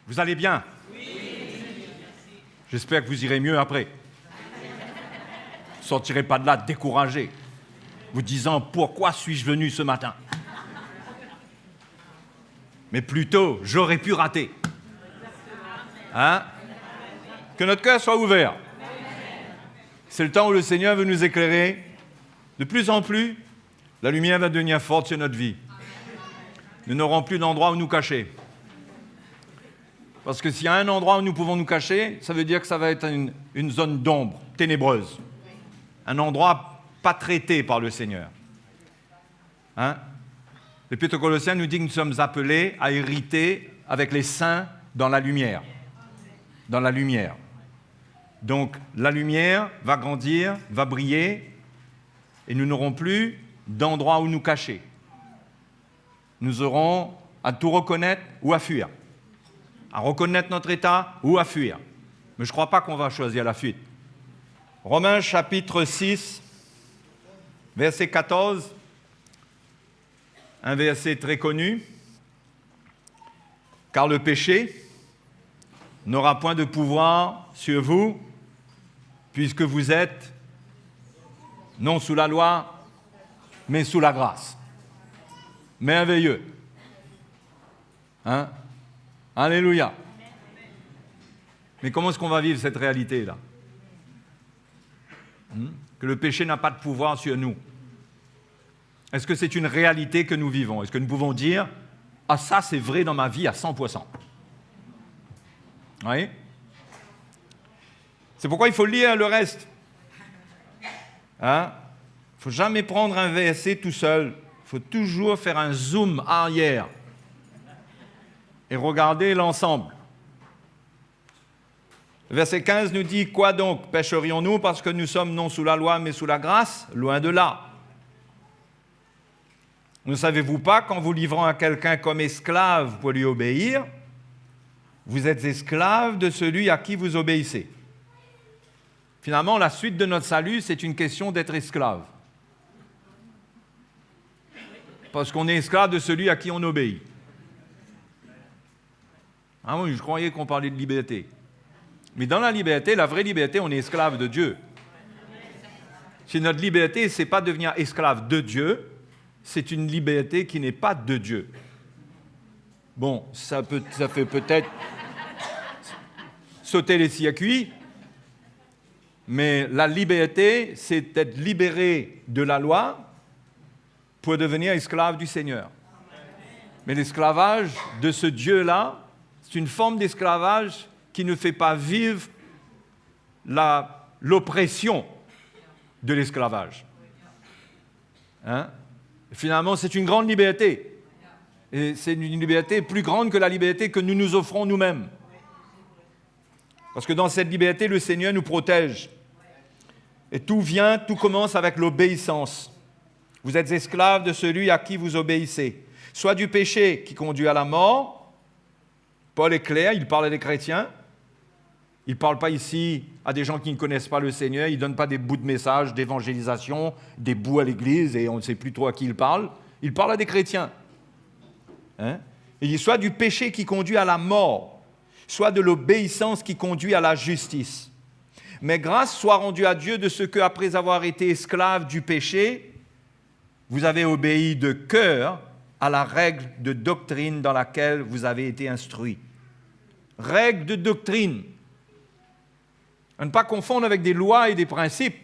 Vous allez bien? Oui. J'espère que vous irez mieux après. Vous ne sortirez pas de là découragé, vous disant « Pourquoi suis-je venu ce matin ?» Mais plutôt, j'aurais pu rater. Hein? Que notre cœur soit ouvert. C'est le temps où le Seigneur veut nous éclairer. De plus en plus, la lumière va devenir forte sur notre vie. Nous n'aurons plus d'endroit où nous cacher. Parce que s'il y a un endroit où nous pouvons nous cacher, ça veut dire que ça va être une zone d'ombre, ténébreuse. Un endroit pas traité par le Seigneur. Hein? L'Épître aux Colossiens nous dit que nous sommes appelés à hériter avec les saints dans la lumière. Dans la lumière. Donc, la lumière va grandir, va briller, et nous n'aurons plus d'endroit où nous cacher. Nous aurons à tout reconnaître ou à fuir. À reconnaître notre état ou à fuir. Mais je ne crois pas qu'on va choisir la fuite. Romains chapitre 6, verset 14, un verset très connu. « Car le péché n'aura point de pouvoir sur vous, puisque vous êtes non sous la loi, mais sous la grâce. » Merveilleux. Hein? Alléluia. Mais comment est-ce qu'on va vivre cette réalité-là? Que le péché n'a pas de pouvoir sur nous. Est-ce que c'est une réalité que nous vivons? Est-ce que nous pouvons dire « Ah, ça, c'est vrai dans ma vie à 100%. » Oui? C'est pourquoi il faut lire le reste. Hein? Il ne faut jamais prendre un verset tout seul. Il faut toujours faire un zoom arrière et regarder l'ensemble. Verset 15 nous dit « Quoi donc? Pécherions-nous parce que nous sommes non sous la loi mais sous la grâce? Loin de là. Ne savez-vous pas qu'en vous livrant à quelqu'un comme esclave pour lui obéir, vous êtes esclave de celui à qui vous obéissez. » Finalement, la suite de notre salut, c'est une question d'être esclave. Parce qu'on est esclave de celui à qui on obéit. Ah oui, je croyais qu'on parlait de liberté. Mais dans la liberté, la vraie liberté, on est esclave de Dieu. Si notre liberté, ce n'est pas devenir esclave de Dieu, c'est une liberté qui n'est pas de Dieu. Bon, ça fait peut-être sauter les circuits, mais la liberté, c'est d'être libéré de la loi pour devenir esclave du Seigneur. Mais l'esclavage de ce Dieu-là, c'est une forme d'esclavage qui ne fait pas vivre l'oppression de l'esclavage. Hein? Finalement, c'est une grande liberté. Et c'est une liberté plus grande que la liberté que nous nous offrons nous-mêmes. Parce que dans cette liberté, le Seigneur nous protège. Et tout commence avec l'obéissance. Vous êtes esclaves de celui à qui vous obéissez. Soit du péché qui conduit à la mort. Paul est clair, il parle à des chrétiens. Il ne parle pas ici à des gens qui ne connaissent pas le Seigneur. Il ne donne pas des bouts de messages d'évangélisation, des bouts à l'église, et on ne sait plus trop à qui il parle. Il parle à des chrétiens. Hein? Il dit soit du péché qui conduit à la mort, soit de l'obéissance qui conduit à la justice. Mais grâce soit rendue à Dieu de ce que, après avoir été esclave du péché, vous avez obéi de cœur à la règle de doctrine dans laquelle vous avez été instruits. Règle de doctrine. À ne pas confondre avec des lois et des principes,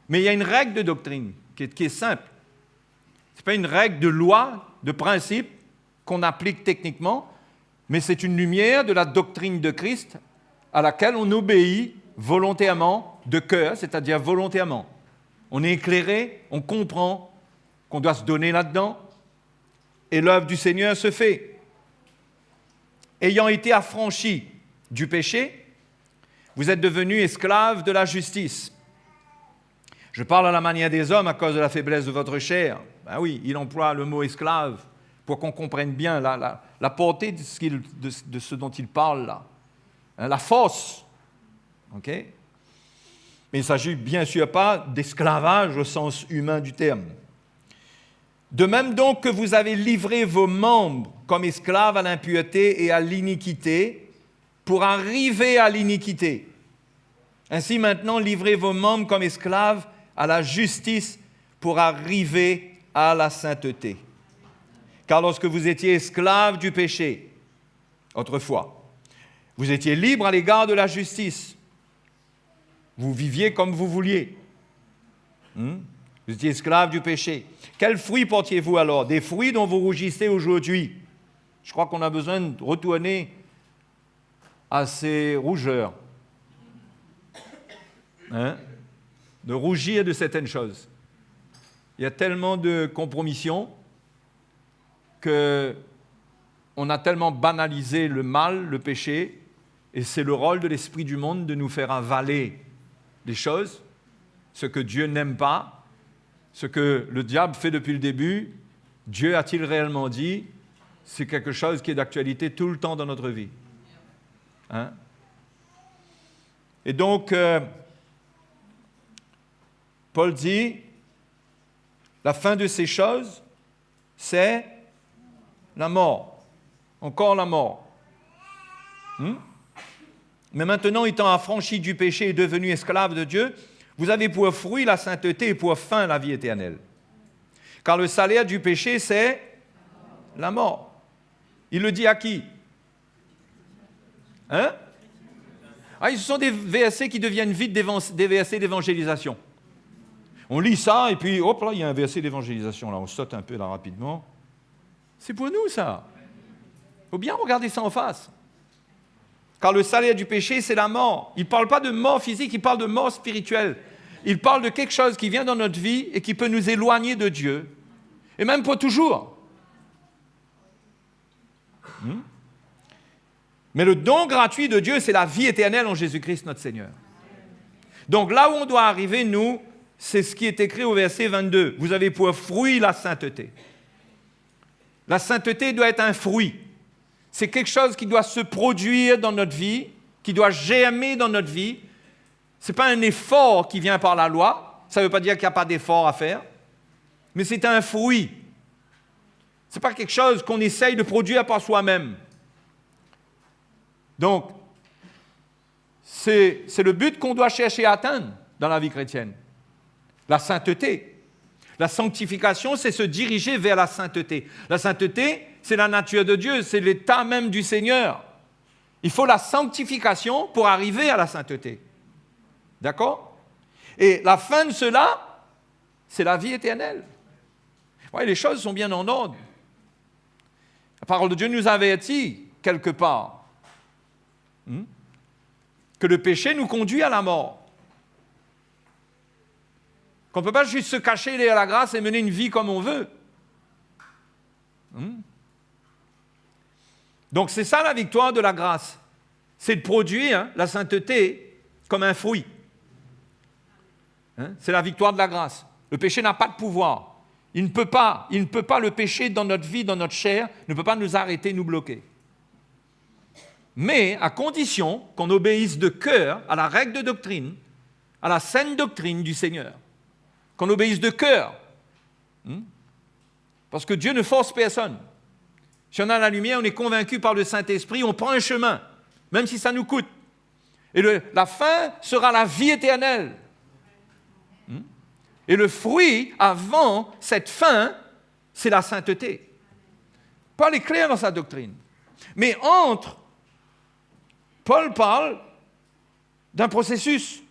mais il y a une règle de doctrine qui est simple. Ce n'est pas une règle de loi, de principe qu'on applique techniquement, mais c'est une lumière de la doctrine de Christ à laquelle on obéit volontairement, de cœur, c'est-à-dire volontairement. On est éclairé, on comprend qu'on doit se donner là-dedans, et l'œuvre du Seigneur se fait. Ayant été affranchis du péché, vous êtes devenus esclaves de la justice. Je parle à la manière des hommes à cause de la faiblesse de votre chair. Ben oui, il emploie le mot esclave pour qu'on comprenne bien la portée de ce dont il parle là. Hein, la force. OK? Mais il ne s'agit bien sûr pas d'esclavage au sens humain du terme. De même donc que vous avez livré vos membres comme esclaves à l'impureté et à l'iniquité pour arriver à l'iniquité. Ainsi maintenant, livrez vos membres comme esclaves à la justice pour arriver à la sainteté. Car lorsque vous étiez esclaves du péché, autrefois, vous étiez libres à l'égard de la justice. Vous viviez comme vous vouliez. Vous étiez esclaves du péché. Quels fruits portiez-vous alors? Des fruits dont vous rougissez aujourd'hui. Je crois qu'on a besoin de retourner à ces rougeurs. De rougir de certaines choses. Il y a tellement de compromissions qu'on a tellement banalisé le mal, le péché, et c'est le rôle de l'esprit du monde de nous faire avaler les choses, ce que Dieu n'aime pas, ce que le diable fait depuis le début. Dieu a-t-il réellement dit? C'est quelque chose qui est d'actualité tout le temps dans notre vie. Et donc, Paul dit, la fin de ces choses, c'est la mort. Encore la mort. Mais maintenant, étant affranchis du péché et devenus esclaves de Dieu, vous avez pour fruit la sainteté et pour fin la vie éternelle. Car le salaire du péché, c'est la mort. Il le dit à qui? Ce sont des versets qui deviennent vite des versets d'évangélisation. On lit ça, et puis, hop là, il y a un verset d'évangélisation. Là, on saute un peu là rapidement. C'est pour nous, ça. Il faut bien regarder ça en face. Car le salaire du péché, c'est la mort. Il ne parle pas de mort physique, il parle de mort spirituelle. Il parle de quelque chose qui vient dans notre vie et qui peut nous éloigner de Dieu. Et même pas toujours. Mais le don gratuit de Dieu, c'est la vie éternelle en Jésus-Christ, notre Seigneur. Donc là où on doit arriver, nous, c'est ce qui est écrit au verset 22. Vous avez pour fruit la sainteté. La sainteté doit être un fruit. C'est quelque chose qui doit se produire dans notre vie, qui doit germer dans notre vie. Ce n'est pas un effort qui vient par la loi. Ça ne veut pas dire qu'il n'y a pas d'effort à faire. Mais c'est un fruit. Ce n'est pas quelque chose qu'on essaye de produire par soi-même. Donc, c'est le but qu'on doit chercher à atteindre dans la vie chrétienne. La sainteté. La sanctification, c'est se diriger vers la sainteté. La sainteté, c'est la nature de Dieu, c'est l'état même du Seigneur. Il faut la sanctification pour arriver à la sainteté. D'accord? Et la fin de cela, c'est la vie éternelle. Ouais, les choses sont bien en ordre. La parole de Dieu nous avertit, quelque part, que le péché nous conduit à la mort. Qu'on ne peut pas juste se cacher derrière la grâce et mener une vie comme on veut. Donc c'est ça la victoire de la grâce. C'est de produire la sainteté comme un fruit. C'est la victoire de la grâce. Le péché n'a pas de pouvoir. Il ne peut pas le péché dans notre vie, dans notre chair, ne peut pas nous arrêter, nous bloquer. Mais à condition qu'on obéisse de cœur à la règle de doctrine, à la saine doctrine du Seigneur. Qu'on obéisse de cœur. Parce que Dieu ne force personne. Si on a la lumière, on est convaincu par le Saint-Esprit, on prend un chemin, même si ça nous coûte. Et la fin sera la vie éternelle. Et le fruit, avant cette fin, c'est la sainteté. Paul est clair dans sa doctrine. Mais Paul parle d'un processus.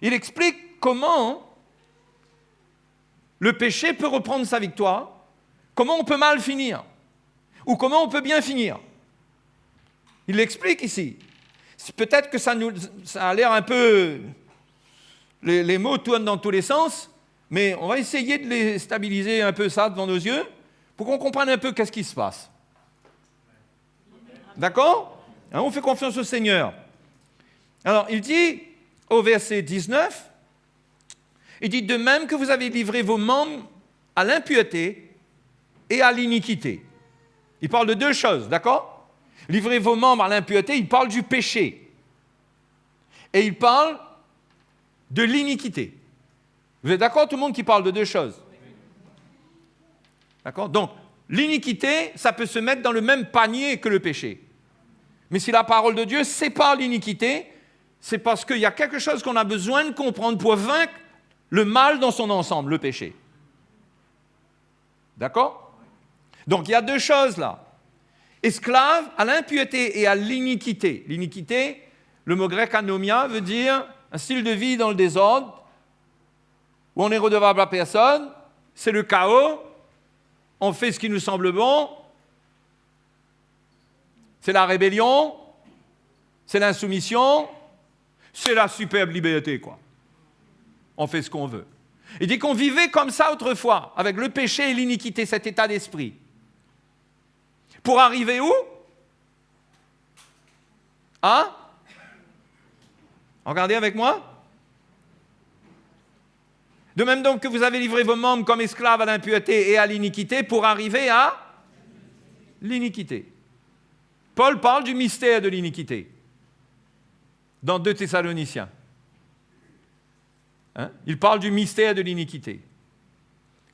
Il explique comment le péché peut reprendre sa victoire, comment on peut mal finir, ou comment on peut bien finir. Il l'explique ici. Peut-être que ça a l'air un peu... Les mots tournent dans tous les sens, mais on va essayer de les stabiliser un peu ça devant nos yeux, pour qu'on comprenne un peu qu'est-ce qui se passe. D'accord? On fait confiance au Seigneur. Alors, il dit, au verset 19, il dit, de même que vous avez livré vos membres à l'impureté et à l'iniquité. Il parle de deux choses, d'accord? Livrez vos membres à l'impureté, il parle du péché. Et il parle de l'iniquité. Vous êtes d'accord, tout le monde, qui parle de deux choses? D'accord? Donc, l'iniquité, ça peut se mettre dans le même panier que le péché. Mais si la parole de Dieu sépare l'iniquité, c'est parce qu'il y a quelque chose qu'on a besoin de comprendre pour vaincre le mal dans son ensemble, le péché. D'accord? Donc il y a deux choses là. Esclave à l'impureté et à l'iniquité. L'iniquité, le mot grec anomia veut dire un style de vie dans le désordre, où on est redevable à personne, c'est le chaos, on fait ce qui nous semble bon, c'est la rébellion, c'est l'insoumission, c'est la superbe liberté, quoi. On fait ce qu'on veut. Il dit qu'on vivait comme ça autrefois, avec le péché et l'iniquité, cet état d'esprit. Pour arriver où? Hein? Regardez avec moi. De même donc que vous avez livré vos membres comme esclaves à l'impureté et à l'iniquité pour arriver à l'iniquité. Paul parle du mystère de l'iniquité dans 2 Thessaloniciens. Hein? Il parle du mystère de l'iniquité.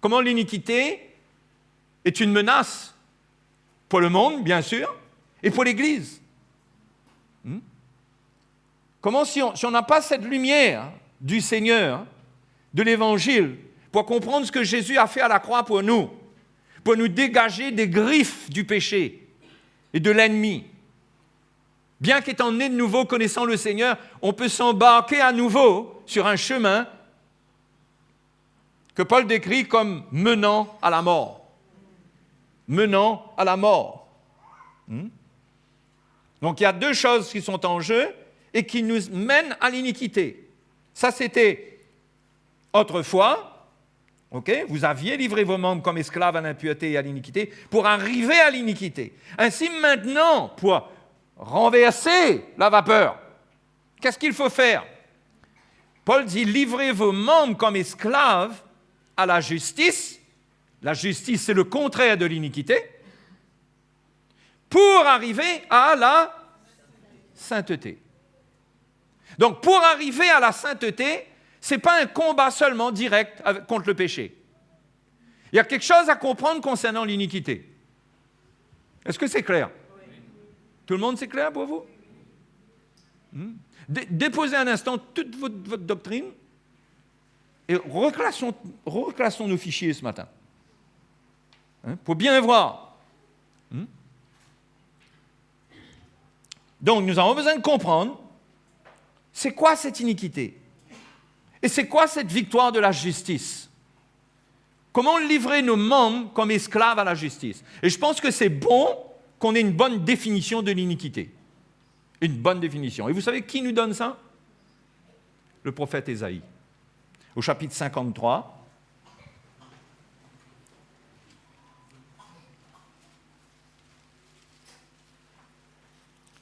Comment l'iniquité est une menace pour le monde, bien sûr, et pour l'Église. Comment si on n'a pas cette lumière du Seigneur, de l'Évangile, pour comprendre ce que Jésus a fait à la croix pour nous dégager des griffes du péché et de l'ennemi. Bien qu'étant né de nouveau, connaissant le Seigneur, on peut s'embarquer à nouveau sur un chemin que Paul décrit comme menant à la mort. Menant à la mort. Donc il y a deux choses qui sont en jeu et qui nous mènent à l'iniquité. Ça, c'était autrefois, okay, vous aviez livré vos membres comme esclaves à l'impureté et à l'iniquité pour arriver à l'iniquité. Ainsi maintenant, pour renverser la vapeur, qu'est-ce qu'il faut faire? Paul dit, livrez vos membres comme esclaves à la justice. La justice, c'est le contraire de l'iniquité. Pour arriver à la sainteté. Donc, pour arriver à la sainteté, ce n'est pas un combat seulement direct contre le péché. Il y a quelque chose à comprendre concernant l'iniquité. Est-ce que c'est clair? Oui. Tout le monde, c'est clair pour vous? Déposez un instant toute votre doctrine et reclassons nos fichiers ce matin. Pour bien voir. Donc, nous avons besoin de comprendre c'est quoi cette iniquité et c'est quoi cette victoire de la justice. Comment livrer nos membres comme esclaves à la justice? Et je pense que c'est bon qu'on ait une bonne définition de l'iniquité. Une bonne définition. Et vous savez qui nous donne ça? Le prophète Ésaïe. Au chapitre 53.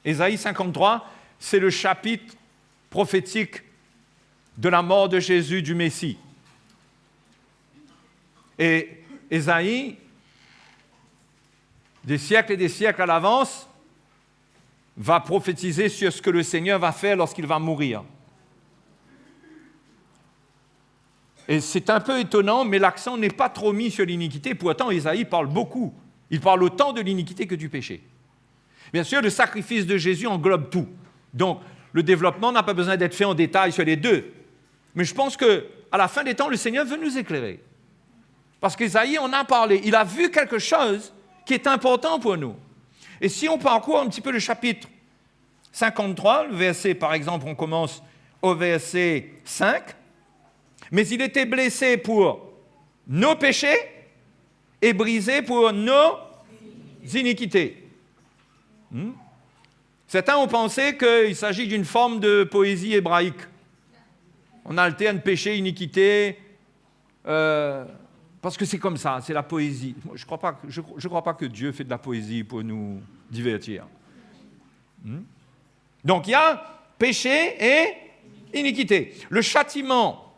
Ésaïe 53, c'est le chapitre prophétique de la mort de Jésus, du Messie. Et Ésaïe, des siècles et des siècles à l'avance, va prophétiser sur ce que le Seigneur va faire lorsqu'il va mourir. Et c'est un peu étonnant, mais l'accent n'est pas trop mis sur l'iniquité. Pourtant, Ésaïe parle beaucoup. Il parle autant de l'iniquité que du péché. Bien sûr, le sacrifice de Jésus englobe tout. Donc, le développement n'a pas besoin d'être fait en détail sur les deux. Mais je pense qu'à la fin des temps, le Seigneur veut nous éclairer. Parce qu'Ésaïe en a parlé. Il a vu quelque chose qui est important pour nous. Et si on parcourt un petit peu le chapitre 53, le verset, par exemple, on commence au verset 5. Mais il était blessé pour nos péchés et brisé pour nos iniquités. Certains ont pensé qu'il s'agit d'une forme de poésie hébraïque. On alterne péché, iniquité, parce que c'est comme ça, c'est la poésie. Je ne crois pas que Dieu fait de la poésie pour nous divertir. Donc il y a péché et iniquité. Le châtiment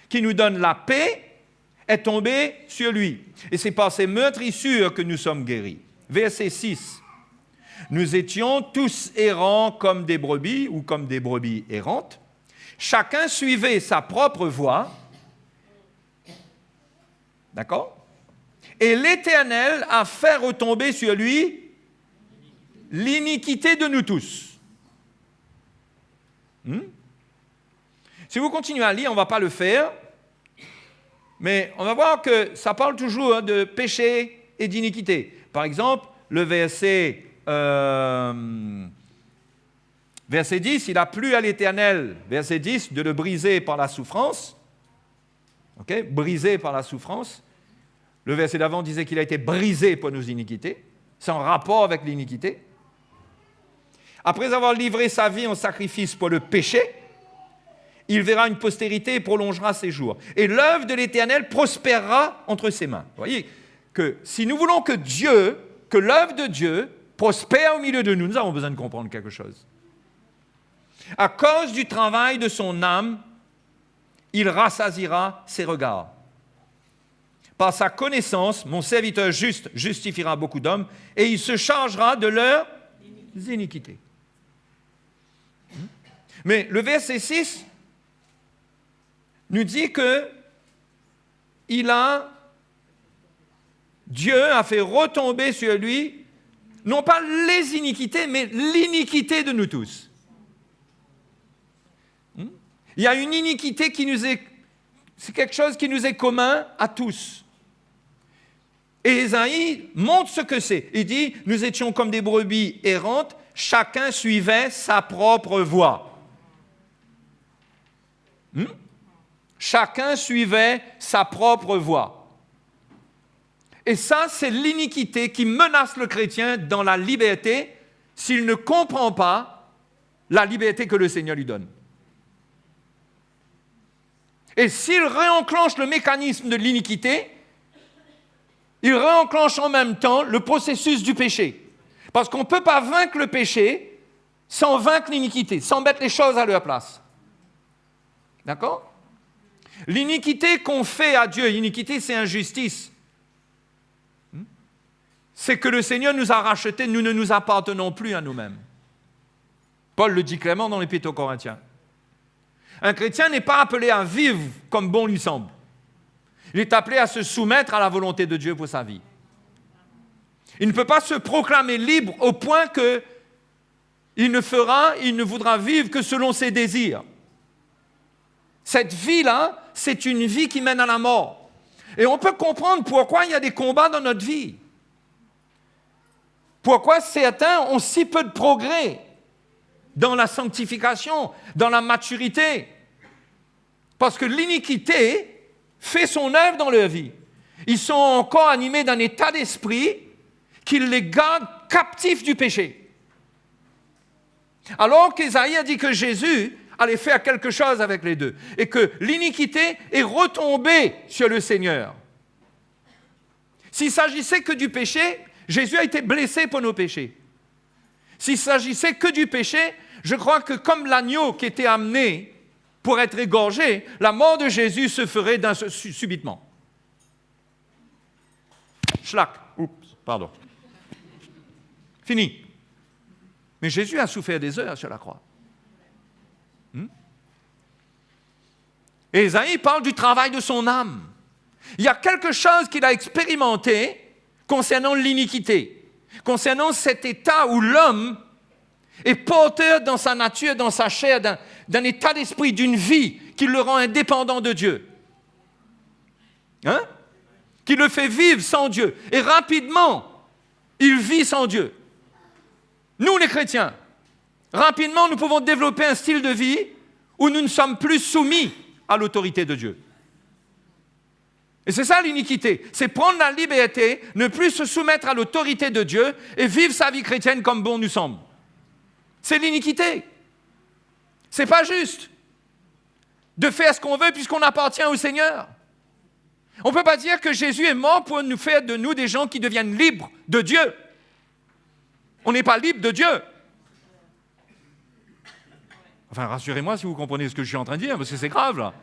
qui nous donne la paix est tombé sur lui. Et c'est par ces meurtrissures que nous sommes guéris. Verset 6. Nous étions tous errants comme des brebis ou comme des brebis errantes. Chacun suivait sa propre voie. D'accord? Et l'Éternel a fait retomber sur lui l'iniquité de nous tous. Si vous continuez à lire, on ne va pas le faire, mais on va voir que ça parle toujours de péché et d'iniquité. Par exemple, le verset 10, il a plu à l'Éternel, verset 10, de le briser par la souffrance. Okay? Brisé par la souffrance. Le verset d'avant disait qu'il a été brisé pour nos iniquités. C'est en rapport avec l'iniquité. Après avoir livré sa vie en sacrifice pour le péché, il verra une postérité et prolongera ses jours. Et l'œuvre de l'Éternel prospérera entre ses mains. Vous voyez que si nous voulons que l'œuvre de Dieu prospère au milieu de nous, nous avons besoin de comprendre quelque chose. À cause du travail de son âme, il rassasiera ses regards. Par sa connaissance, mon serviteur juste justifiera beaucoup d'hommes et il se chargera de leurs iniquités. Mais le verset 6 nous dit que Dieu a fait retomber sur lui, non pas les iniquités, mais l'iniquité de nous tous. Il y a une iniquité c'est quelque chose qui nous est commun à tous. Et Ésaïe montre ce que c'est. Il dit, nous étions comme des brebis errantes, chacun suivait sa propre voie. Chacun suivait sa propre voie. Et ça, c'est l'iniquité qui menace le chrétien dans la liberté s'il ne comprend pas la liberté que le Seigneur lui donne. Et s'il réenclenche le mécanisme de l'iniquité, il réenclenche en même temps le processus du péché. Parce qu'on ne peut pas vaincre le péché sans vaincre l'iniquité, sans mettre les choses à leur place. D'accord? L'iniquité qu'on fait à Dieu, l'iniquité c'est injustice. C'est que le Seigneur nous a rachetés, nous ne nous appartenons plus à nous-mêmes. Paul le dit clairement dans l'Épître aux Corinthiens. Un chrétien n'est pas appelé à vivre comme bon lui semble. Il est appelé à se soumettre à la volonté de Dieu pour sa vie. Il ne peut pas se proclamer libre au point qu'il ne voudra vivre que selon ses désirs. Cette vie-là, c'est une vie qui mène à la mort. Et on peut comprendre pourquoi il y a des combats dans notre vie. Pourquoi certains ont si peu de progrès dans la sanctification, dans la maturité. Parce que l'iniquité fait son œuvre dans leur vie. Ils sont encore animés d'un état d'esprit qui les garde captifs du péché. Alors qu'Ésaïe a dit que Jésus allait faire quelque chose avec les deux et que l'iniquité est retombée sur le Seigneur. S'il s'agissait que du péché, Jésus a été blessé pour nos péchés. S'il s'agissait que du péché, je crois que comme l'agneau qui était amené pour être égorgé, la mort de Jésus se ferait subitement. Schlack. Oups, pardon. Fini. Mais Jésus a souffert des heures sur la croix. Et Ésaïe parle du travail de son âme. Il y a quelque chose qu'il a expérimenté concernant l'iniquité, concernant cet état où l'homme est porteur dans sa nature, dans sa chair, d'un état d'esprit, d'une vie qui le rend indépendant de Dieu. Qui le fait vivre sans Dieu. Et rapidement, il vit sans Dieu. Nous, les chrétiens, rapidement, nous pouvons développer un style de vie où nous ne sommes plus soumis à l'autorité de Dieu. Et c'est ça l'iniquité, c'est prendre la liberté, ne plus se soumettre à l'autorité de Dieu et vivre sa vie chrétienne comme bon nous semble. C'est l'iniquité. C'est pas juste de faire ce qu'on veut puisqu'on appartient au Seigneur. On ne peut pas dire que Jésus est mort pour nous faire de nous des gens qui deviennent libres de Dieu. On n'est pas libre de Dieu. Enfin, rassurez-moi si vous comprenez ce que je suis en train de dire, parce que c'est grave, là.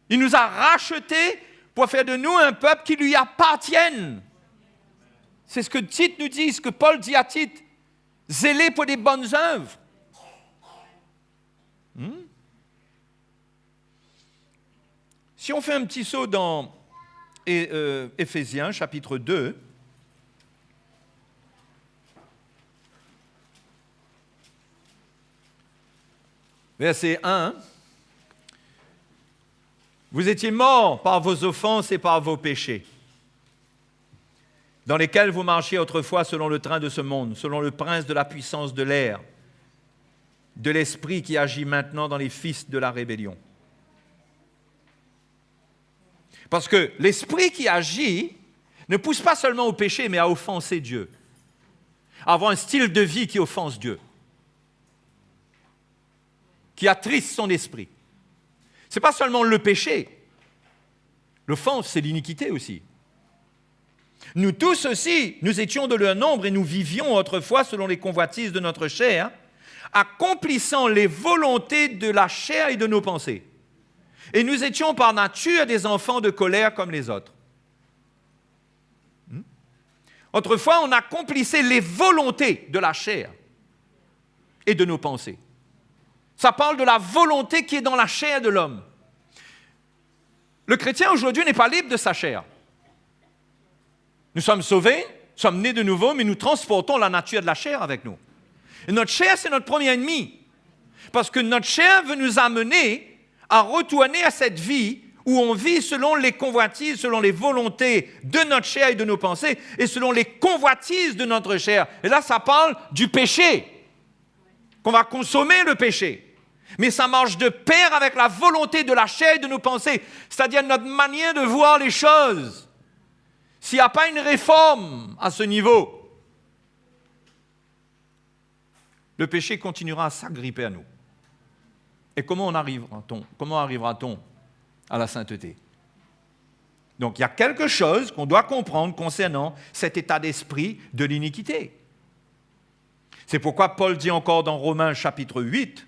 Il nous a rachetés pour faire de nous un peuple qui lui appartienne. C'est ce que Tite nous dit, ce que Paul dit à Tite. Zélé pour des bonnes œuvres. Si on fait un petit saut dans Éphésiens, chapitre 2, Verset 1. Vous étiez morts par vos offenses et par vos péchés, dans lesquels vous marchiez autrefois selon le train de ce monde, selon le prince de la puissance de l'air, de l'esprit qui agit maintenant dans les fils de la rébellion. Parce que l'esprit qui agit ne pousse pas seulement au péché, mais à offenser Dieu, à avoir un style de vie qui offense Dieu, qui attriste son esprit. Ce n'est pas seulement le péché. L'offense, c'est l'iniquité aussi. Nous tous aussi, nous étions de leur nombre et nous vivions autrefois selon les convoitises de notre chair, accomplissant les volontés de la chair et de nos pensées. Et nous étions par nature des enfants de colère comme les autres. Autrefois, on accomplissait les volontés de la chair et de nos pensées. Ça parle de la volonté qui est dans la chair de l'homme. Le chrétien aujourd'hui n'est pas libre de sa chair. Nous sommes sauvés, nous sommes nés de nouveau, mais nous transportons la nature de la chair avec nous. Et notre chair, c'est notre premier ennemi. Parce que notre chair veut nous amener à retourner à cette vie où on vit selon les convoitises, selon les volontés de notre chair et de nos pensées, et selon les convoitises de notre chair. Et là, ça parle du péché, qu'on va consommer le péché. Mais ça marche de pair avec la volonté de la chair et de nos pensées, c'est-à-dire notre manière de voir les choses. S'il n'y a pas une réforme à ce niveau, le péché continuera à s'agripper à nous. Et comment arrivera-t-on à la sainteté? Donc il y a quelque chose qu'on doit comprendre concernant cet état d'esprit de l'iniquité. C'est pourquoi Paul dit encore dans Romains chapitre 8,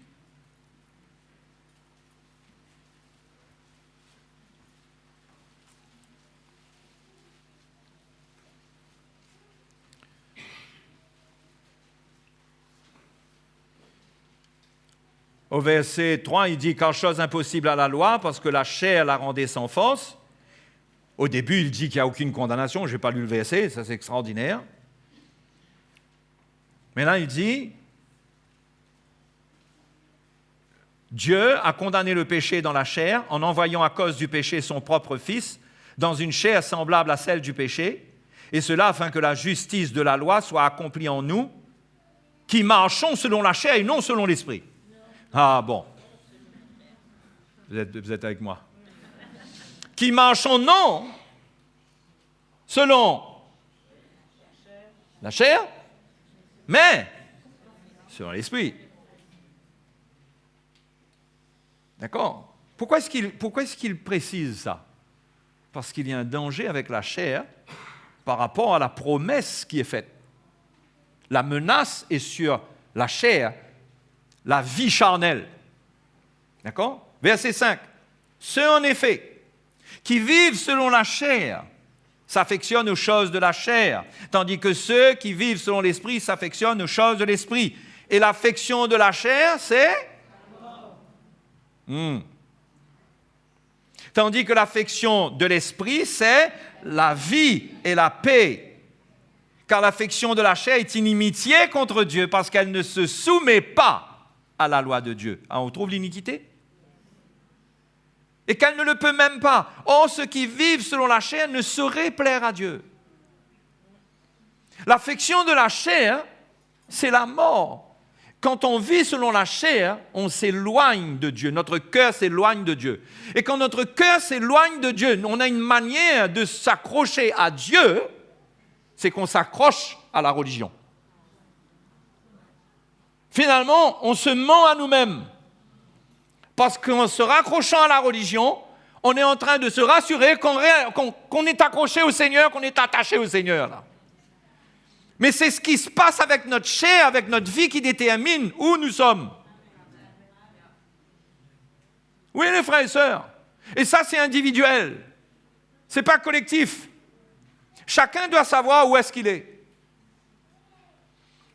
au verset 3, il dit « Car chose impossible à la loi, parce que la chair la rendait sans force. » Au début, il dit qu'il n'y a aucune condamnation. Je n'ai pas lu le verset, ça c'est extraordinaire. Mais là, il dit « Dieu a condamné le péché dans la chair en envoyant à cause du péché son propre Fils dans une chair semblable à celle du péché, et cela afin que la justice de la loi soit accomplie en nous, qui marchons selon la chair et non selon l'esprit. » Ah bon, vous êtes avec moi. Qui marchons non selon la chair, mais selon l'esprit. D'accord? Pourquoi est-ce qu'il précise ça? Parce qu'il y a un danger avec la chair par rapport à la promesse qui est faite. La menace est sur la chair, la vie charnelle. D'accord? Verset 5. Ceux, en effet, qui vivent selon la chair s'affectionnent aux choses de la chair, tandis que ceux qui vivent selon l'esprit s'affectionnent aux choses de l'esprit. Et l'affection de la chair, c'est? Tandis que l'affection de l'esprit, c'est la vie et la paix. Car l'affection de la chair est inimitié contre Dieu parce qu'elle ne se soumet pas à la loi de Dieu. Ah, on trouve l'iniquité? Et qu'elle ne le peut même pas. Or, ceux qui vivent selon la chair ne sauraient plaire à Dieu. L'affection de la chair, c'est la mort. Quand on vit selon la chair, on s'éloigne de Dieu. Notre cœur s'éloigne de Dieu. Et quand notre cœur s'éloigne de Dieu, on a une manière de s'accrocher à Dieu, c'est qu'on s'accroche à la religion. Finalement, on se ment à nous-mêmes. Parce qu'en se raccrochant à la religion, on est en train de se rassurer qu'on est accroché au Seigneur, qu'on est attaché au Seigneur. Là. Mais c'est ce qui se passe avec notre chair, avec notre vie qui détermine où nous sommes. Oui, les frères et sœurs. Et ça, c'est individuel. Ce n'est pas collectif. Chacun doit savoir où est-ce qu'il est.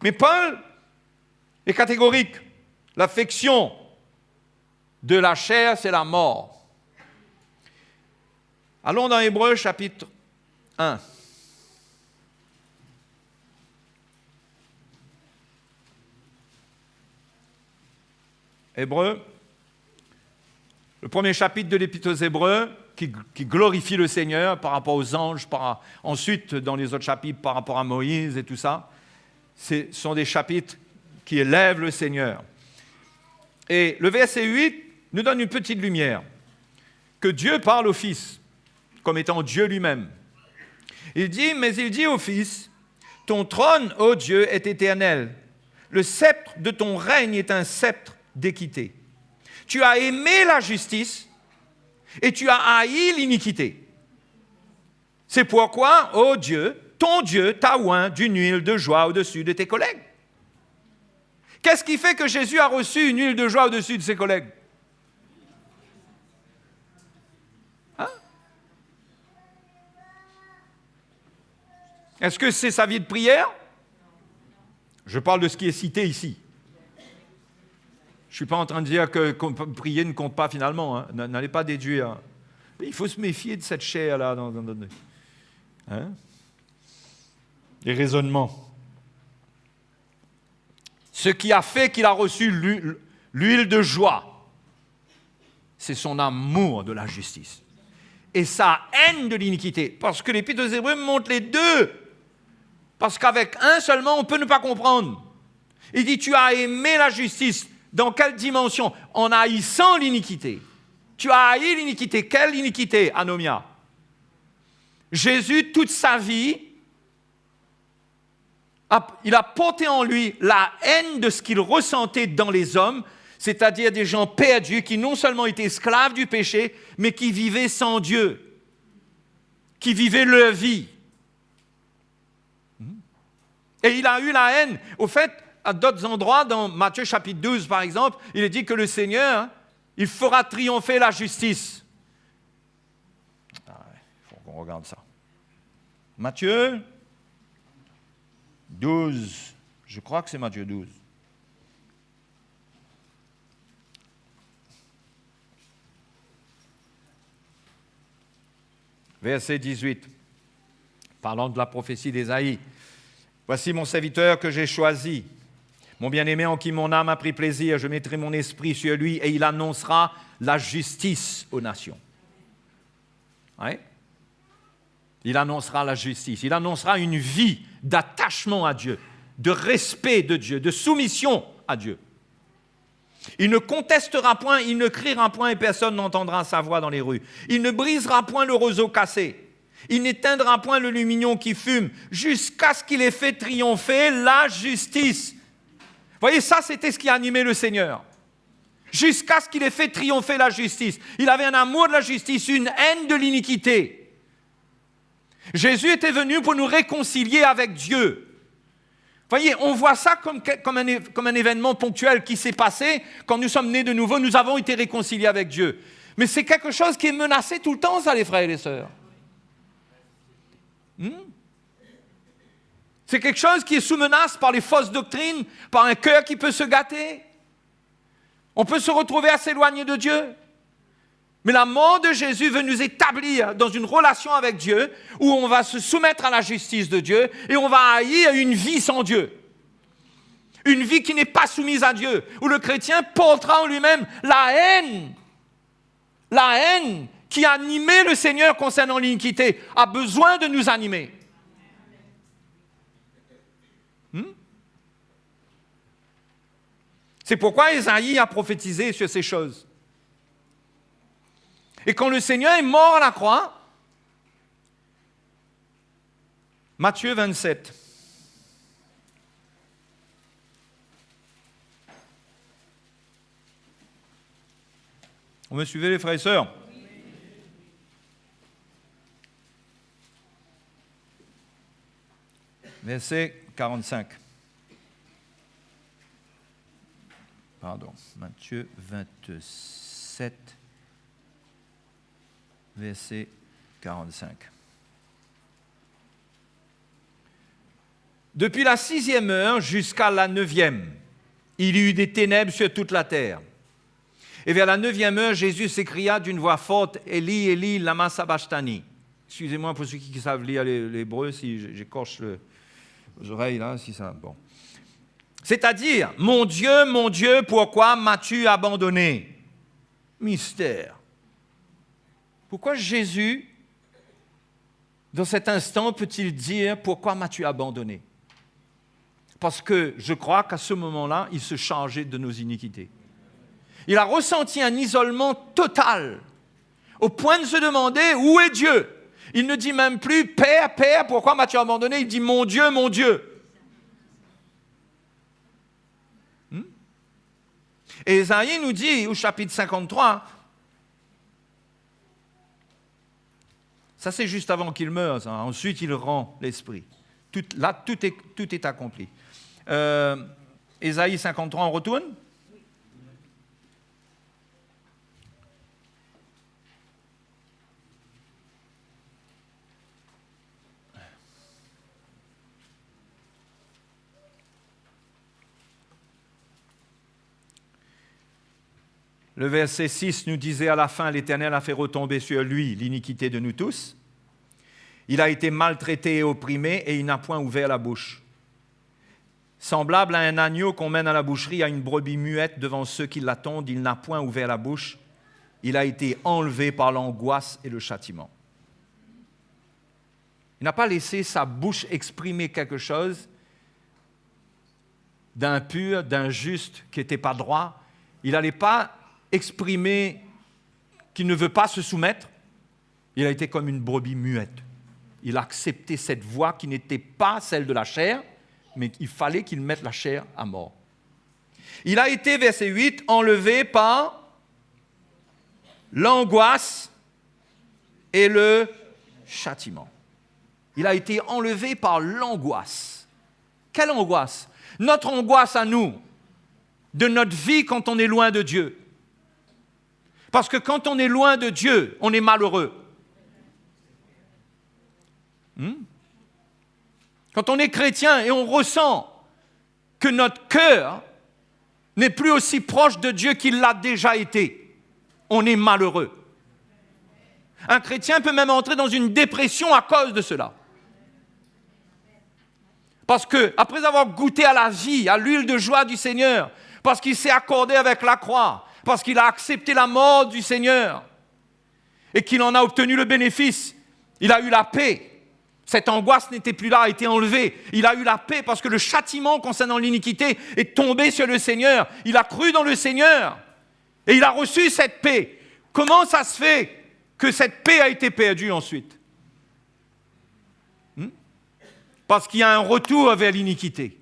Mais Paul est catégorique. L'affection de la chair, c'est la mort. Allons dans Hébreux chapitre 1. Hébreux premier chapitre de l'Épître aux Hébreux, qui glorifie le Seigneur par rapport aux anges, ensuite dans les autres chapitres par rapport à Moïse et tout ça, ce sont des chapitres qui élèvent le Seigneur. Et le verset 8 nous donne une petite lumière, que Dieu parle au Fils, comme étant Dieu lui-même. Il dit au Fils, « Ton trône, ô Dieu, est éternel. Le sceptre de ton règne est un sceptre d'équité. Tu as aimé la justice et tu as haï l'iniquité. C'est pourquoi, ô Dieu, ton Dieu t'a oint d'une huile de joie au-dessus de tes collègues. » Qu'est-ce qui fait que Jésus a reçu une huile de joie au-dessus de ses collègues? Hein? Est-ce que c'est sa vie de prière? Je parle de ce qui est cité ici. Je ne suis pas en train de dire que prier ne compte pas finalement. Hein. N'allez pas déduire. Il faut se méfier de cette chair-là. Hein? Les raisonnements. Ce qui a fait qu'il a reçu l'huile de joie, c'est son amour de la justice et sa haine de l'iniquité. Parce que l'Épître aux Hébreux montre les deux. Parce qu'avec un seulement, on peut ne pas comprendre. Il dit, tu as aimé la justice. Dans quelle dimension? En haïssant l'iniquité. Tu as haï l'iniquité. Quelle iniquité, Anomia? Jésus, toute sa vie, il a porté en lui la haine de ce qu'il ressentait dans les hommes, c'est-à-dire des gens perdus qui non seulement étaient esclaves du péché, mais qui vivaient sans Dieu, qui vivaient leur vie. Et il a eu la haine. Au fait, à d'autres endroits, dans Matthieu chapitre 12 par exemple, il est dit que le Seigneur, il fera triompher la justice. Il faut qu'on regarde ça. Matthieu 12, je crois que c'est Matthieu 12. Verset 18, parlant de la prophétie d'Ésaïe. Voici mon serviteur que j'ai choisi, mon bien-aimé en qui mon âme a pris plaisir. Je mettrai mon esprit sur lui et il annoncera la justice aux nations. Ouais. Il annoncera la justice. Il annoncera une vie d'attachement à Dieu, de respect de Dieu, de soumission à Dieu. Il ne contestera point, il ne criera point et personne n'entendra sa voix dans les rues. Il ne brisera point le roseau cassé. Il n'éteindra point le lumignon qui fume jusqu'à ce qu'il ait fait triompher la justice. Vous voyez, ça, c'était ce qui animait le Seigneur. Jusqu'à ce qu'il ait fait triompher la justice. Il avait un amour de la justice, une haine de l'iniquité. Jésus était venu pour nous réconcilier avec Dieu. Vous voyez, on voit ça comme un événement ponctuel qui s'est passé. Quand nous sommes nés de nouveau, nous avons été réconciliés avec Dieu. Mais c'est quelque chose qui est menacé tout le temps, ça, les frères et les sœurs. C'est quelque chose qui est sous menace par les fausses doctrines, par un cœur qui peut se gâter. On peut se retrouver à s'éloigner de Dieu. Mais la mort de Jésus veut nous établir dans une relation avec Dieu où on va se soumettre à la justice de Dieu et on va haïr une vie sans Dieu. Une vie qui n'est pas soumise à Dieu, où le chrétien portera en lui-même la haine qui animait le Seigneur concernant l'iniquité, a besoin de nous animer. C'est pourquoi Ésaïe a prophétisé sur ces choses. Et quand le Seigneur est mort à la croix, Matthieu 27. Vous me suivez les frères et sœurs? Verset 45. Pardon, Matthieu 27, verset 45. Depuis la 6e heure jusqu'à la 9e, il y eut des ténèbres sur toute la terre. Et vers la 9e heure, Jésus s'écria d'une voix forte, « Eli, Eli, lama sabachthani » Excusez-moi pour ceux qui savent lire l'hébreu, si j'écorche les oreilles, là, si ça... Bon. C'est-à-dire, mon Dieu, pourquoi m'as-tu abandonné? Mystère. Pourquoi Jésus, dans cet instant, peut-il dire « Pourquoi m'as-tu abandonné ?» Parce que je crois qu'à ce moment-là, il se chargeait de nos iniquités. Il a ressenti un isolement total, au point de se demander « Où est Dieu ?» Il ne dit même plus « Père, Père, pourquoi m'as-tu abandonné ?» Il dit « Mon Dieu, mon Dieu !» Et Ésaïe nous dit au chapitre 53, ça c'est juste avant qu'il meure, hein. Ensuite il rend l'esprit. Tout est accompli. Ésaïe 53, on retourne ? Le verset 6 nous disait à la fin, l'Éternel a fait retomber sur lui l'iniquité de nous tous. Il a été maltraité et opprimé et il n'a point ouvert la bouche. Semblable à un agneau qu'on mène à la boucherie, à une brebis muette devant ceux qui l'attendent, il n'a point ouvert la bouche. Il a été enlevé par l'angoisse et le châtiment. Il n'a pas laissé sa bouche exprimer quelque chose d'impur, d'injuste, qui n'était pas droit. Il n'allait pas exprimer qu'il ne veut pas se soumettre. Il a été comme une brebis muette. Il a accepté cette voix qui n'était pas celle de la chair, mais il fallait qu'il mette la chair à mort. Il a été, verset 8, enlevé par l'angoisse et le châtiment. Il a été enlevé par l'angoisse. Quelle angoisse? Notre angoisse à nous, de notre vie quand on est loin de Dieu. Parce que quand on est loin de Dieu, on est malheureux. Quand on est chrétien et on ressent que notre cœur n'est plus aussi proche de Dieu qu'il l'a déjà été, on est malheureux. Un chrétien peut même entrer dans une dépression à cause de cela. Parce que, après avoir goûté à la vie, à l'huile de joie du Seigneur, parce qu'il s'est accordé avec la croix, parce qu'il a accepté la mort du Seigneur et qu'il en a obtenu le bénéfice, il a eu la paix. Cette angoisse n'était plus là, a été enlevée. Il a eu la paix parce que le châtiment concernant l'iniquité est tombé sur le Seigneur. Il a cru dans le Seigneur et il a reçu cette paix. Comment ça se fait que cette paix a été perdue ensuite? Parce qu'il y a un retour vers l'iniquité.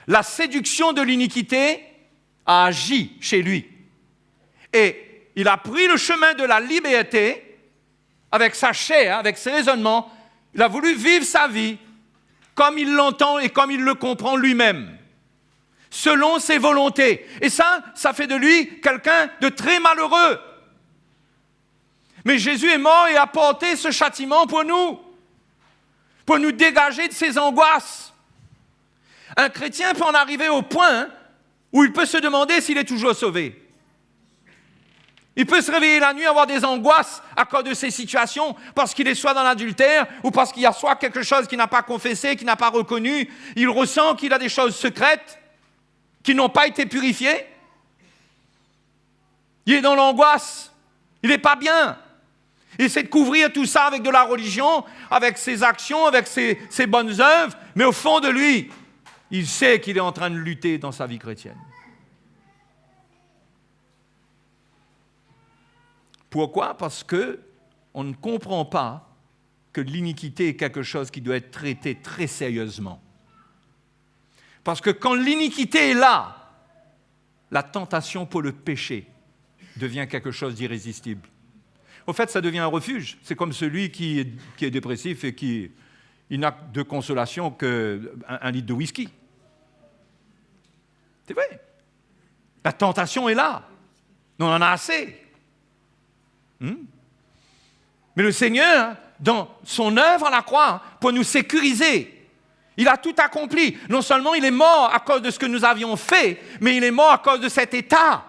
La séduction de l'iniquité a agi chez lui. Et il a pris le chemin de la liberté avec sa chair, avec ses raisonnements. Il a voulu vivre sa vie comme il l'entend et comme il le comprend lui-même, selon ses volontés. Et ça fait de lui quelqu'un de très malheureux. Mais Jésus est mort et a porté ce châtiment pour nous dégager de ses angoisses. Un chrétien peut en arriver au point où il peut se demander s'il est toujours sauvé. Il peut se réveiller la nuit, avoir des angoisses à cause de ces situations, parce qu'il est soit dans l'adultère, ou parce qu'il y a soit quelque chose qu'il n'a pas confessé, qu'il n'a pas reconnu. Il ressent qu'il a des choses secrètes qui n'ont pas été purifiées. Il est dans l'angoisse. Il n'est pas bien. Il essaie de couvrir tout ça avec de la religion, avec ses actions, avec ses bonnes œuvres, mais au fond de lui, il sait qu'il est en train de lutter dans sa vie chrétienne. Pourquoi? Parce qu'on ne comprend pas que l'iniquité est quelque chose qui doit être traité très sérieusement. Parce que quand l'iniquité est là, la tentation pour le péché devient quelque chose d'irrésistible. Au fait, ça devient un refuge. C'est comme celui qui est dépressif et qui n'a de consolation qu'un litre de whisky. C'est vrai. La tentation est là. On en a assez. Mais le Seigneur, dans son œuvre à la croix, pour nous sécuriser, il a tout accompli. Non seulement il est mort à cause de ce que nous avions fait, mais il est mort à cause de cet état.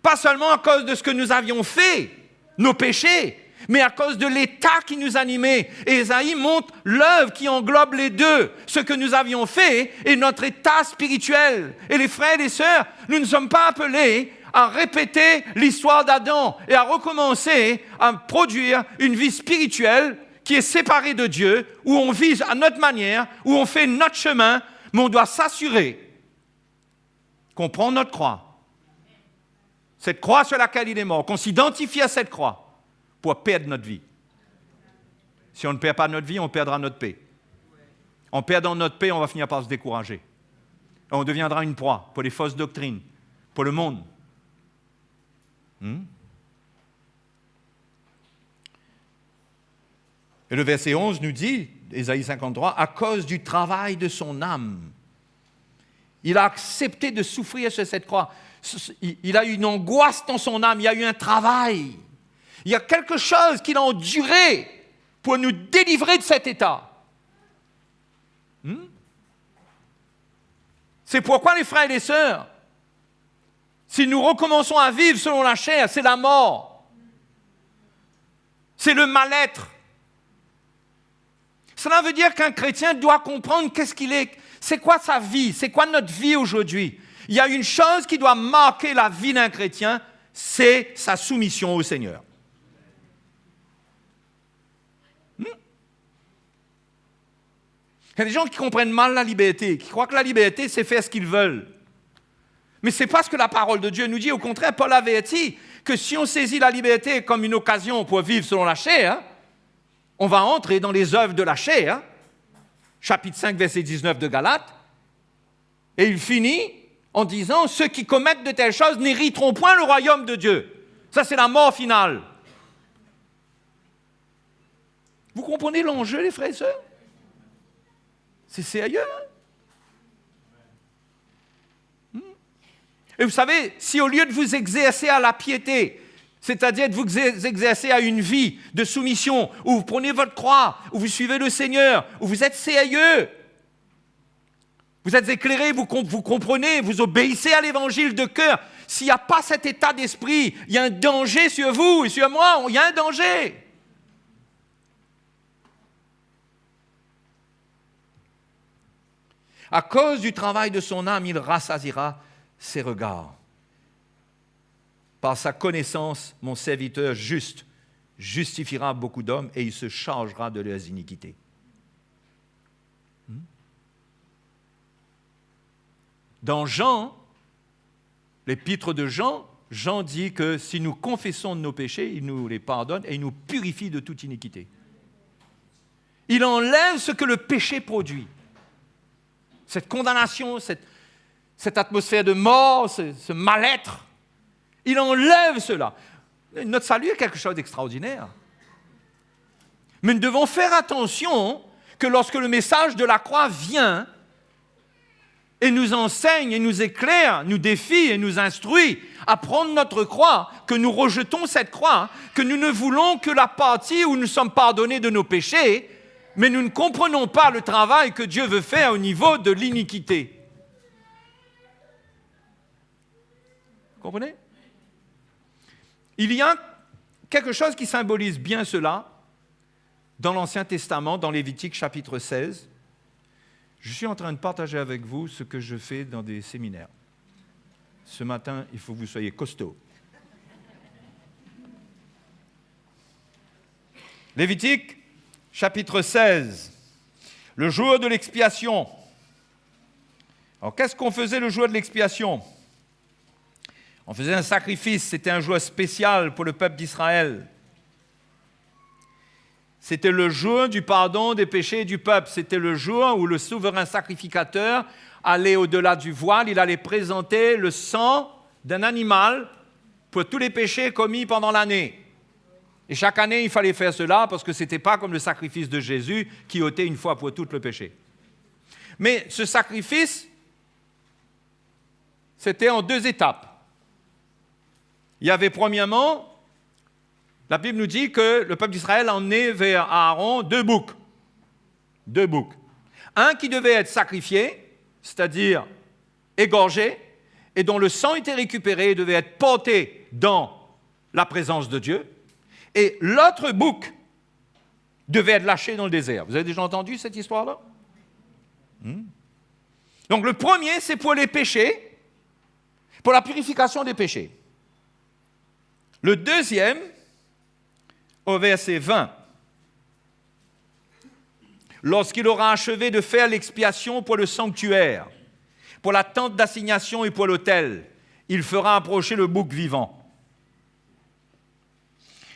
Pas seulement à cause de ce que nous avions fait, nos péchés, mais à cause de l'état qui nous animait. Et Ésaïe montre l'œuvre qui englobe les deux, ce que nous avions fait et notre état spirituel. Et les frères et les sœurs, nous ne sommes pas appelés à répéter l'histoire d'Adam et à recommencer à produire une vie spirituelle qui est séparée de Dieu, où on vit à notre manière, où on fait notre chemin, mais on doit s'assurer qu'on prend notre croix, cette croix sur laquelle il est mort, qu'on s'identifie à cette croix pour perdre notre vie. Si on ne perd pas notre vie, on perdra notre paix. En perdant notre paix, on va finir par se décourager. On deviendra une proie pour les fausses doctrines, pour le monde. Et le verset 11 nous dit, Ésaïe 53, « À cause du travail de son âme, il a accepté de souffrir sur cette croix. Il a eu une angoisse dans son âme, il y a eu un travail. Il y a quelque chose qu'il a enduré pour nous délivrer de cet état. C'est pourquoi, les frères et les sœurs, si nous recommençons à vivre selon la chair, c'est la mort. C'est le mal-être. Cela veut dire qu'un chrétien doit comprendre qu'est-ce qu'il est, c'est quoi sa vie, c'est quoi notre vie aujourd'hui. Il y a une chose qui doit marquer la vie d'un chrétien, c'est sa soumission au Seigneur. Il y a des gens qui comprennent mal la liberté, qui croient que la liberté, c'est faire ce qu'ils veulent. Mais ce n'est pas ce que la parole de Dieu nous dit. Au contraire, Paul avertit que si on saisit la liberté comme une occasion pour vivre selon la chair, on va entrer dans les œuvres de la chair, chapitre 5, verset 19 de Galates, et il finit en disant « Ceux qui commettent de telles choses n'hériteront point le royaume de Dieu. » Ça, c'est la mort finale. Vous comprenez l'enjeu, les frères et sœurs? C'est sérieux, hein? Et vous savez, si au lieu de vous exercer à la piété, c'est-à-dire de vous exercer à une vie de soumission, où vous prenez votre croix, où vous suivez le Seigneur, où vous êtes sérieux, vous êtes éclairés, vous comprenez, vous obéissez à l'évangile de cœur, s'il n'y a pas cet état d'esprit, il y a un danger sur vous et sur moi, il y a un danger. À cause du travail de son âme, il rassasiera ses regards. Par sa connaissance, mon serviteur juste justifiera beaucoup d'hommes et il se chargera de leurs iniquités. Dans Jean, l'épître de Jean, Jean dit que si nous confessons nos péchés, il nous les pardonne et il nous purifie de toute iniquité. Il enlève ce que le péché produit. Cette condamnation, cette atmosphère de mort, ce mal-être, il enlève cela. Notre salut est quelque chose d'extraordinaire. Mais nous devons faire attention que lorsque le message de la croix vient et nous enseigne et nous éclaire, nous défie et nous instruit à prendre notre croix, que nous rejetons cette croix, que nous ne voulons que la partie où nous sommes pardonnés de nos péchés, mais nous ne comprenons pas le travail que Dieu veut faire au niveau de l'iniquité. Vous comprenez? Il y a quelque chose qui symbolise bien cela dans l'Ancien Testament, dans Lévitique chapitre 16. Je suis en train de partager avec vous ce que je fais dans des séminaires. Ce matin, il faut que vous soyez costaud. Lévitique chapitre 16, le jour de l'expiation. Alors, qu'est-ce qu'on faisait le jour de l'expiation? On faisait un sacrifice, c'était un jour spécial pour le peuple d'Israël. C'était le jour du pardon des péchés du peuple. C'était le jour où le souverain sacrificateur allait au-delà du voile, il allait présenter le sang d'un animal pour tous les péchés commis pendant l'année. Et chaque année, il fallait faire cela parce que ce n'était pas comme le sacrifice de Jésus qui ôtait une fois pour toutes le péché. Mais ce sacrifice, c'était en 2 étapes. Il y avait premièrement, la Bible nous dit que le peuple d'Israël emmenait vers Aaron 2 boucs. 2 boucs. Un qui devait être sacrifié, c'est-à-dire égorgé, et dont le sang était récupéré et devait être porté dans la présence de Dieu. Et l'autre bouc devait être lâché dans le désert. Vous avez déjà entendu cette histoire-là? Donc le premier, c'est pour les péchés, pour la purification des péchés. Le deuxième, au verset 20. Lorsqu'il aura achevé de faire l'expiation pour le sanctuaire, pour la tente d'assignation et pour l'autel, il fera approcher le bouc vivant.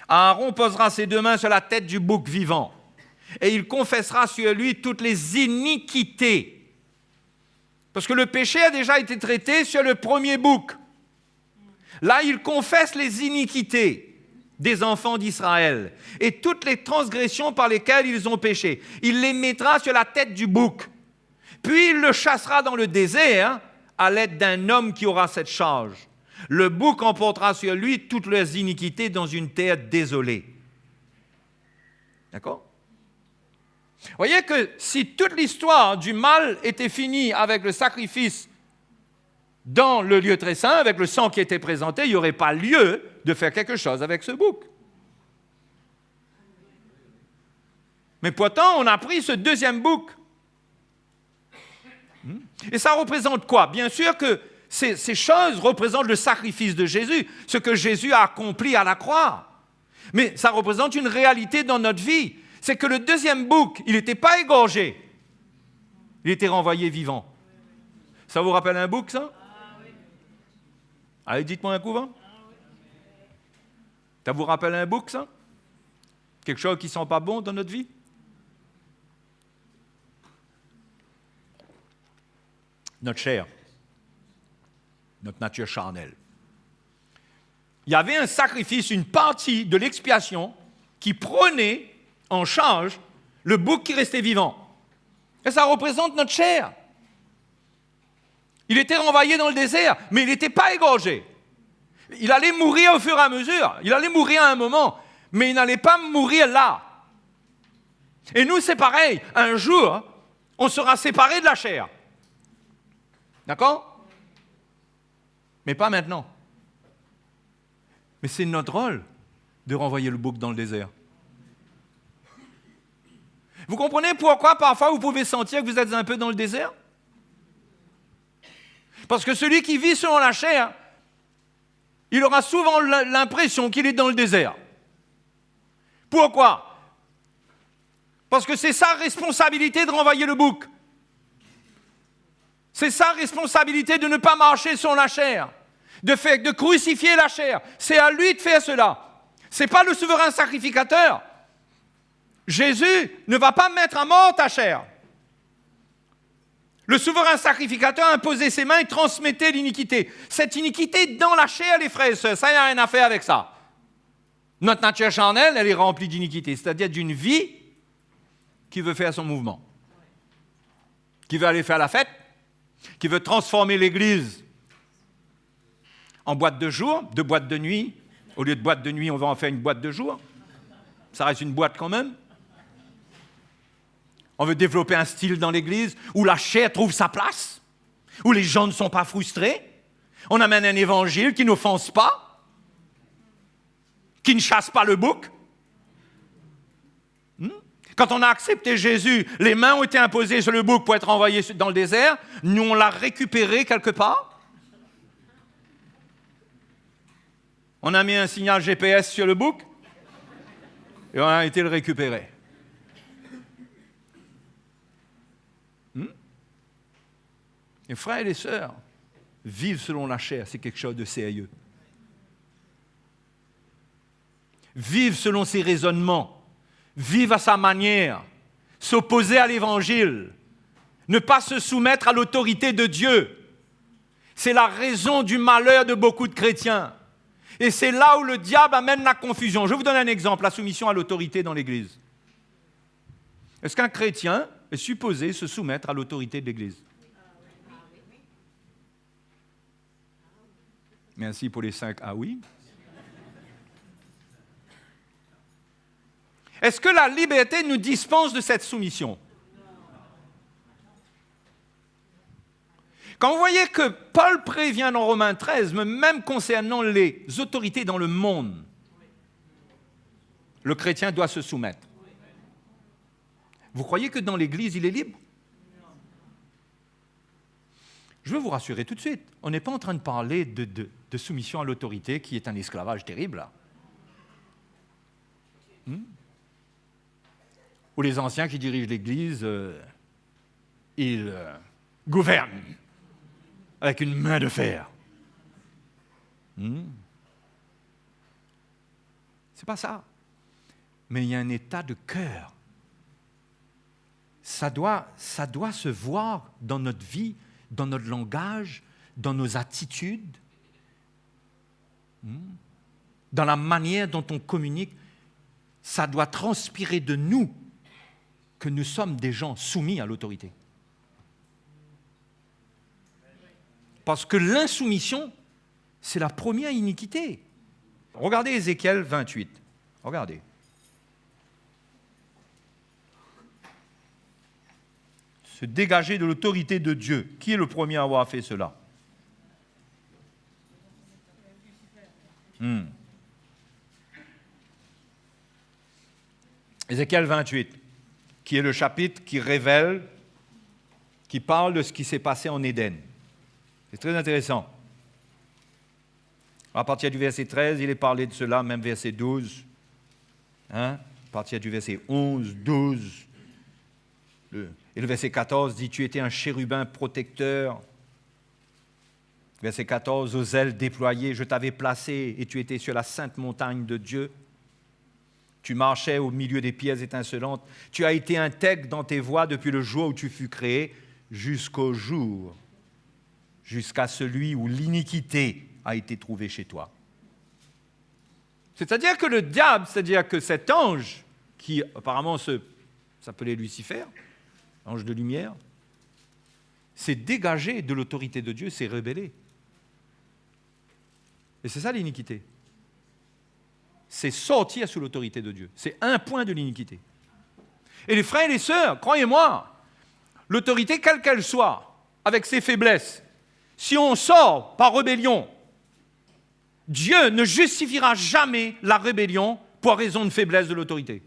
Aaron posera ses 2 mains sur la tête du bouc vivant et il confessera sur lui toutes les iniquités. Parce que le péché a déjà été traité sur le premier bouc. Là, il confesse les iniquités des enfants d'Israël et toutes les transgressions par lesquelles ils ont péché. Il les mettra sur la tête du bouc. Puis il le chassera dans le désert à l'aide d'un homme qui aura cette charge. Le bouc emportera sur lui toutes leurs iniquités dans une terre désolée. D'accord? Vous voyez que si toute l'histoire du mal était finie avec le sacrifice dans le lieu très saint, avec le sang qui était présenté, il n'y aurait pas lieu de faire quelque chose avec ce bouc. Mais pourtant, on a pris ce deuxième bouc. Et ça représente quoi? Bien sûr que ces choses représentent le sacrifice de Jésus, ce que Jésus a accompli à la croix. Mais ça représente une réalité dans notre vie. C'est que le deuxième bouc, il n'était pas égorgé. Il était renvoyé vivant. Ça vous rappelle un bouc, ça? Allez, dites-moi un coup, ça vous rappelle un bouc, ça? Quelque chose qui ne sent pas bon dans notre vie? Notre chair, notre nature charnelle. Il y avait un sacrifice, une partie de l'expiation qui prenait en charge le bouc qui restait vivant. Et ça représente notre chair. Il était renvoyé dans le désert, mais il n'était pas égorgé. Il allait mourir au fur et à mesure. Il allait mourir à un moment, mais il n'allait pas mourir là. Et nous, c'est pareil. Un jour, on sera séparés de la chair. D'accord? Mais pas maintenant. Mais c'est notre rôle de renvoyer le bouc dans le désert. Vous comprenez pourquoi parfois vous pouvez sentir que vous êtes un peu dans le désert? Parce que celui qui vit selon la chair, il aura souvent l'impression qu'il est dans le désert. Pourquoi? Parce que c'est sa responsabilité de renvoyer le bouc. C'est sa responsabilité de ne pas marcher sur la chair, de crucifier la chair. C'est à lui de faire cela. Ce n'est pas le souverain sacrificateur. Jésus ne va pas mettre à mort ta chair. Le souverain sacrificateur imposait ses mains et transmettait l'iniquité. Cette iniquité dans la chair, les frères et sœurs, ça, il n'y a rien à faire avec ça. Notre nature charnelle, elle est remplie d'iniquité, c'est-à-dire d'une vie qui veut faire son mouvement, qui veut aller faire la fête, qui veut transformer l'Église en boîte de jour, de boîte de nuit. Au lieu de boîte de nuit, on va en faire une boîte de jour. Ça reste une boîte quand même. On veut développer un style dans l'Église où la chair trouve sa place, où les gens ne sont pas frustrés. On amène un évangile qui n'offense pas, qui ne chasse pas le bouc. Quand on a accepté Jésus, les mains ont été imposées sur le bouc pour être envoyé dans le désert. Nous, on l'a récupéré quelque part. On a mis un signal GPS sur le bouc et on a été le récupérer. Les frères et les sœurs, vivre selon la chair, c'est quelque chose de sérieux. Vivre selon ses raisonnements, vivre à sa manière, s'opposer à l'Évangile, ne pas se soumettre à l'autorité de Dieu. C'est la raison du malheur de beaucoup de chrétiens. Et c'est là où le diable amène la confusion. Je vous donne un exemple, la soumission à l'autorité dans l'Église. Est-ce qu'un chrétien est supposé se soumettre à l'autorité de l'Église? Merci pour les 5 ah oui. Est-ce que la liberté nous dispense de cette soumission? Quand vous voyez que Paul prévient dans Romains 13, même concernant les autorités dans le monde, le chrétien doit se soumettre. Vous croyez que dans l'Église, il est libre? Je veux vous rassurer tout de suite. On n'est pas en train de parler de soumission à l'autorité qui est un esclavage terrible. Là. Ou les anciens qui dirigent l'Église, ils gouvernent avec une main de fer. C'est pas ça. Mais il y a un état de cœur. Ça doit se voir dans notre vie, dans notre langage, dans nos attitudes, dans la manière dont on communique. Ça doit transpirer de nous que nous sommes des gens soumis à l'autorité. Parce que l'insoumission, c'est la première iniquité. Regardez Ézéchiel 28. Regardez. Se dégager de l'autorité de Dieu. Qui est le premier à avoir fait cela? Ézéchiel 28, qui est le chapitre qui révèle, qui parle de ce qui s'est passé en Éden. C'est très intéressant. À partir du verset 13, il est parlé de cela, même verset 12. À partir du verset 11, 12. Et le verset 14 dit « Tu étais un chérubin protecteur ». Verset 14 « Aux ailes déployées, je t'avais placé et tu étais sur la sainte montagne de Dieu. Tu marchais au milieu des pierres étincelantes. Tu as été intègre dans tes voies depuis le jour où tu fus créé jusqu'au jour, jusqu'à celui où l'iniquité a été trouvée chez toi. » C'est-à-dire que le diable, c'est-à-dire que cet ange, qui apparemment s'appelait Lucifer, ange de lumière, s'est dégagé de l'autorité de Dieu, s'est rebellé. Et c'est ça l'iniquité. C'est sortir sous l'autorité de Dieu. C'est un point de l'iniquité. Et les frères et les sœurs, croyez-moi, l'autorité, quelle qu'elle soit, avec ses faiblesses, si on sort par rébellion, Dieu ne justifiera jamais la rébellion pour raison de faiblesse de l'autorité.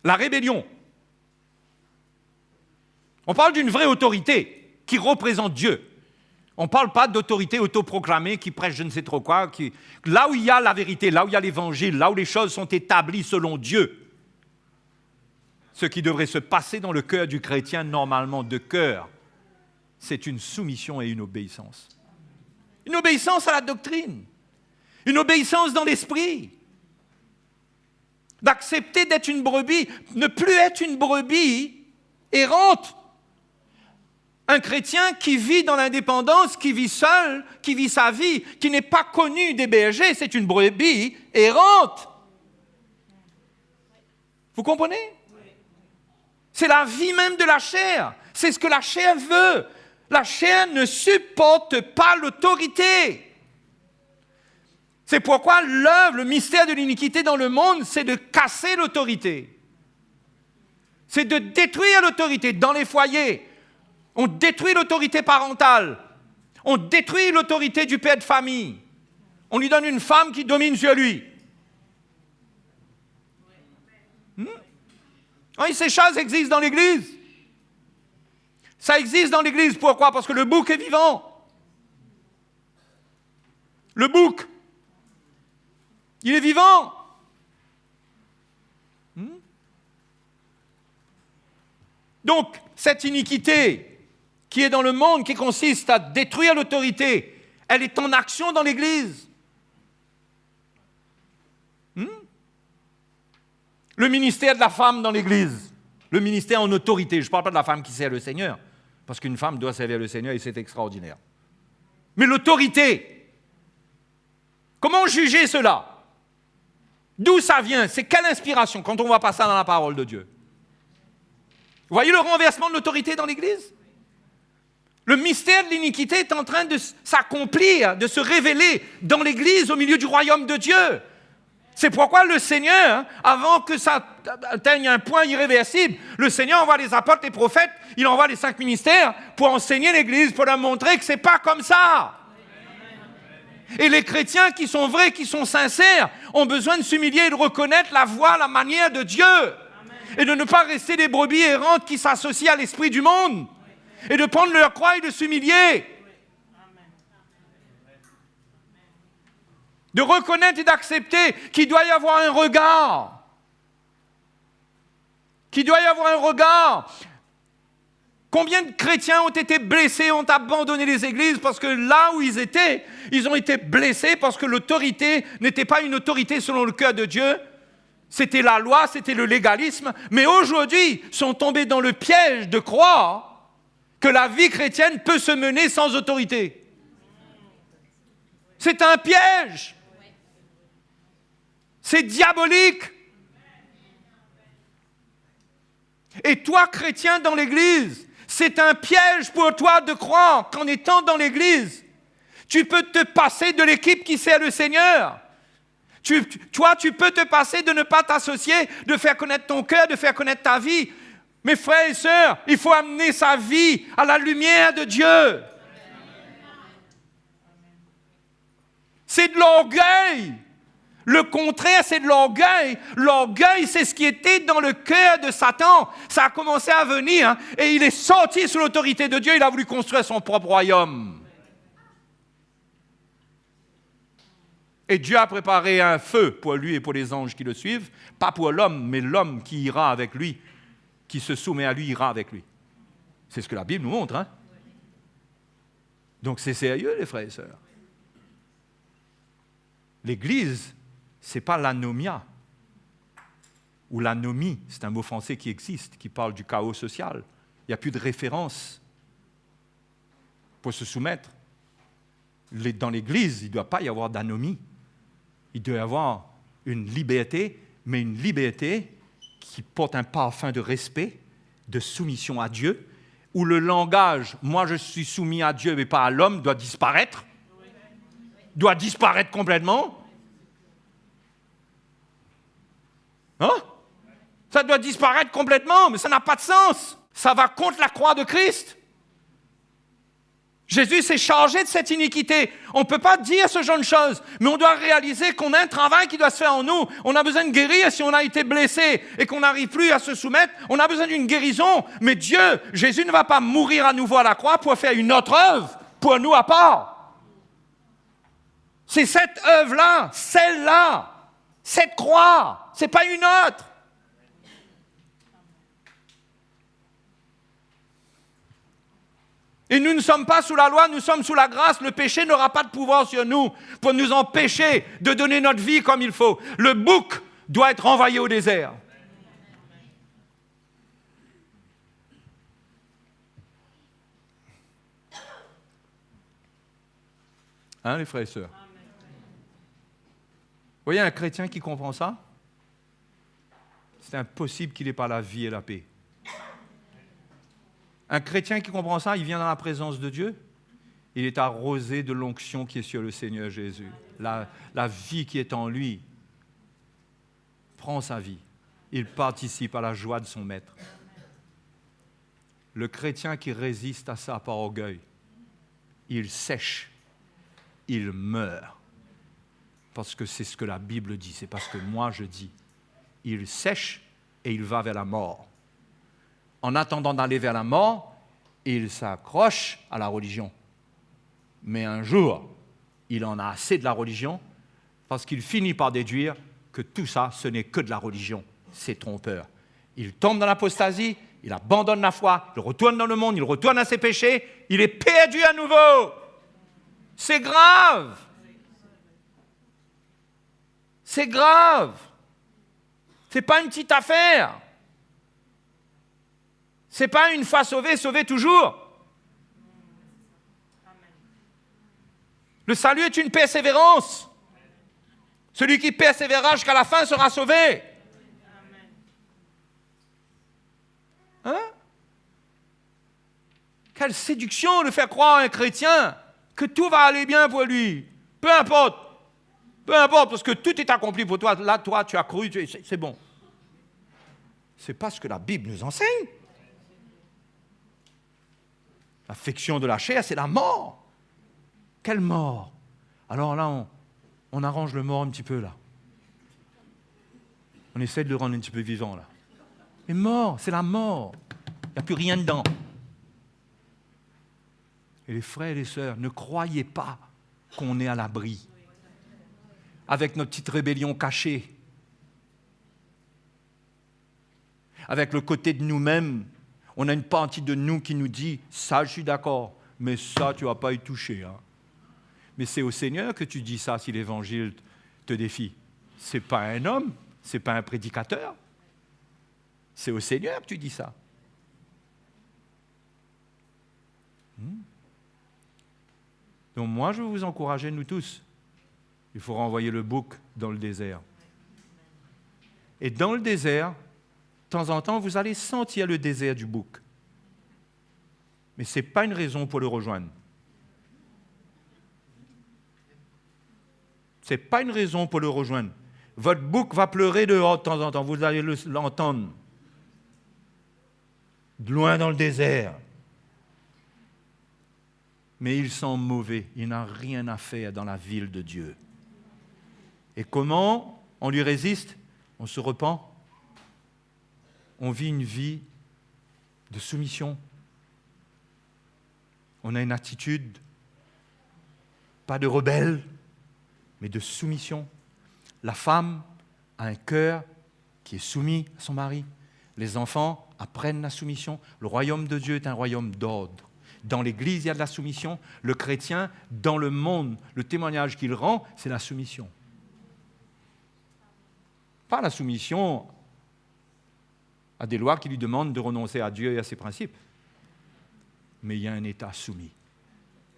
La rébellion. On parle d'une vraie autorité qui représente Dieu. On ne parle pas d'autorité autoproclamée qui prêche je ne sais trop quoi. Là où il y a la vérité, là où il y a l'évangile, là où les choses sont établies selon Dieu, ce qui devrait se passer dans le cœur du chrétien, normalement de cœur, c'est une soumission et une obéissance. Une obéissance à la doctrine. Une obéissance dans l'esprit. D'accepter d'être une brebis, ne plus être une brebis errante. Un chrétien qui vit dans l'indépendance, qui vit seul, qui vit sa vie, qui n'est pas connu des bergers, c'est une brebis errante. Vous comprenez? C'est la vie même de la chair. C'est ce que la chair veut. La chair ne supporte pas l'autorité. C'est pourquoi l'œuvre, le mystère de l'iniquité dans le monde, c'est de casser l'autorité. C'est de détruire l'autorité dans les foyers. On détruit l'autorité parentale. On détruit l'autorité du père de famille. On lui donne une femme qui domine sur lui. Oui, ces choses existent dans l'Église. Ça existe dans l'Église. Pourquoi? Parce que le bouc est vivant. Le bouc, il est vivant. Donc, cette iniquité qui est dans le monde, qui consiste à détruire l'autorité, elle est en action dans l'Église. Le ministère de la femme dans l'Église, le ministère en autorité, je ne parle pas de la femme qui sert le Seigneur, parce qu'une femme doit servir le Seigneur et c'est extraordinaire. Mais l'autorité, comment juger cela? D'où ça vient? C'est quelle inspiration quand on voit pas ça dans la parole de Dieu? Vous voyez le renversement de l'autorité dans l'Église? Le mystère de l'iniquité est en train de s'accomplir, de se révéler dans l'Église au milieu du royaume de Dieu. C'est pourquoi le Seigneur, avant que ça atteigne un point irréversible, le Seigneur envoie les apôtres, les prophètes, il envoie les 5 ministères pour enseigner l'Église, pour leur montrer que ce n'est pas comme ça. Et les chrétiens qui sont vrais, qui sont sincères, ont besoin de s'humilier et de reconnaître la voie, la manière de Dieu. Et de ne pas rester des brebis errantes qui s'associent à l'esprit du monde. Et de prendre leur croix et de s'humilier. De reconnaître et d'accepter qu'il doit y avoir un regard. Qu'il doit y avoir un regard. Combien de chrétiens ont été blessés, ont abandonné les églises parce que là où ils étaient, ils ont été blessés parce que l'autorité n'était pas une autorité selon le cœur de Dieu. C'était la loi, c'était le légalisme. Mais aujourd'hui, sont tombés dans le piège de croire que la vie chrétienne peut se mener sans autorité. C'est un piège. C'est diabolique. Et toi, chrétien dans l'Église, c'est un piège pour toi de croire qu'en étant dans l'Église, tu peux te passer de l'équipe qui sert le Seigneur. Toi, tu peux te passer de ne pas t'associer, de faire connaître ton cœur, de faire connaître ta vie. Mes frères et sœurs, il faut amener sa vie à la lumière de Dieu. C'est de l'orgueil. Le contraire, c'est de l'orgueil. L'orgueil, c'est ce qui était dans le cœur de Satan. Ça a commencé à venir, et il est sorti sous l'autorité de Dieu. Il a voulu construire son propre royaume. Et Dieu a préparé un feu pour lui et pour les anges qui le suivent. Pas pour l'homme, mais l'homme qui ira avec lui, qui se soumet à lui, ira avec lui. C'est ce que la Bible nous montre. Donc c'est sérieux, les frères et sœurs. L'Église, ce n'est pas l'anomia, ou l'anomie, c'est un mot français qui existe, qui parle du chaos social. Il n'y a plus de référence pour se soumettre. Dans l'Église, il ne doit pas y avoir d'anomie. Il doit y avoir une liberté, mais une liberté qui porte un parfum de respect, de soumission à Dieu, où le langage « moi je suis soumis à Dieu mais pas à l'homme » doit disparaître complètement. Ça doit disparaître complètement, mais ça n'a pas de sens. Ça va contre la croix de Christ. Jésus s'est chargé de cette iniquité. On ne peut pas dire ce genre de choses, mais on doit réaliser qu'on a un travail qui doit se faire en nous. On a besoin de guérir si on a été blessé et qu'on n'arrive plus à se soumettre. On a besoin d'une guérison, mais Jésus ne va pas mourir à nouveau à la croix pour faire une autre œuvre pour nous à part. C'est cette œuvre-là, celle-là, cette croix, ce n'est pas une autre. Et nous ne sommes pas sous la loi, nous sommes sous la grâce. Le péché n'aura pas de pouvoir sur nous pour nous empêcher de donner notre vie comme il faut. Le bouc doit être envoyé au désert. Les frères et sœurs? Vous voyez un chrétien qui comprend ça? C'est impossible qu'il n'ait pas la vie et la paix. Un chrétien qui comprend ça, il vient dans la présence de Dieu, il est arrosé de l'onction qui est sur le Seigneur Jésus. La vie qui est en lui prend sa vie. Il participe à la joie de son maître. Le chrétien qui résiste à ça par orgueil, il sèche, il meurt. Parce que c'est ce que la Bible dit, c'est parce que moi je dis. Il sèche et il va vers la mort. En attendant d'aller vers la mort, il s'accroche à la religion. Mais un jour, il en a assez de la religion parce qu'il finit par déduire que tout ça, ce n'est que de la religion. C'est trompeur. Il tombe dans l'apostasie, il abandonne la foi, il retourne dans le monde, il retourne à ses péchés, il est perdu à nouveau. C'est grave. C'est grave. Ce n'est pas une petite affaire. Ce n'est pas une fois sauvé, sauvé toujours. Le salut est une persévérance. Celui qui persévérera jusqu'à la fin sera sauvé. Quelle séduction de faire croire à un chrétien que tout va aller bien pour lui. Peu importe, parce que tout est accompli pour toi. Là, toi, tu as cru, c'est bon. Ce n'est pas ce que la Bible nous enseigne. L'affection de la chair, c'est la mort. Quelle mort? Alors là, on arrange le mort un petit peu, là. On essaie de le rendre un petit peu vivant, là. est mort, c'est la mort. Il n'y a plus rien dedans. Et les frères et les sœurs, ne croyez pas qu'on est à l'abri avec notre petite rébellion cachée, avec le côté de nous-mêmes. On a une partie de nous qui nous dit « ça, je suis d'accord, mais ça, tu ne vas pas y toucher. Hein. » Mais c'est au Seigneur que tu dis ça si l'Évangile te défie. Ce n'est pas un homme, ce n'est pas un prédicateur. C'est au Seigneur que tu dis ça. Donc moi, je veux vous encourager, nous tous. Il faut renvoyer le bouc dans le désert. Et dans le désert, de temps en temps, vous allez sentir le désert du bouc. Mais ce n'est pas une raison pour le rejoindre. Ce n'est pas une raison pour le rejoindre. Votre bouc va pleurer dehors de temps en temps, vous allez l'entendre. Loin dans le désert. Mais il sent mauvais, il n'a rien à faire dans la ville de Dieu. Et comment on lui résiste? On se repent. On vit une vie de soumission. On a une attitude, pas de rebelle, mais de soumission. La femme a un cœur qui est soumis à son mari. Les enfants apprennent la soumission. Le royaume de Dieu est un royaume d'ordre. Dans l'Église, il y a de la soumission. Le chrétien, dans le monde, le témoignage qu'il rend, c'est la soumission. Pas la soumission à des lois qui lui demandent de renoncer à Dieu et à ses principes. Mais il y a un État soumis.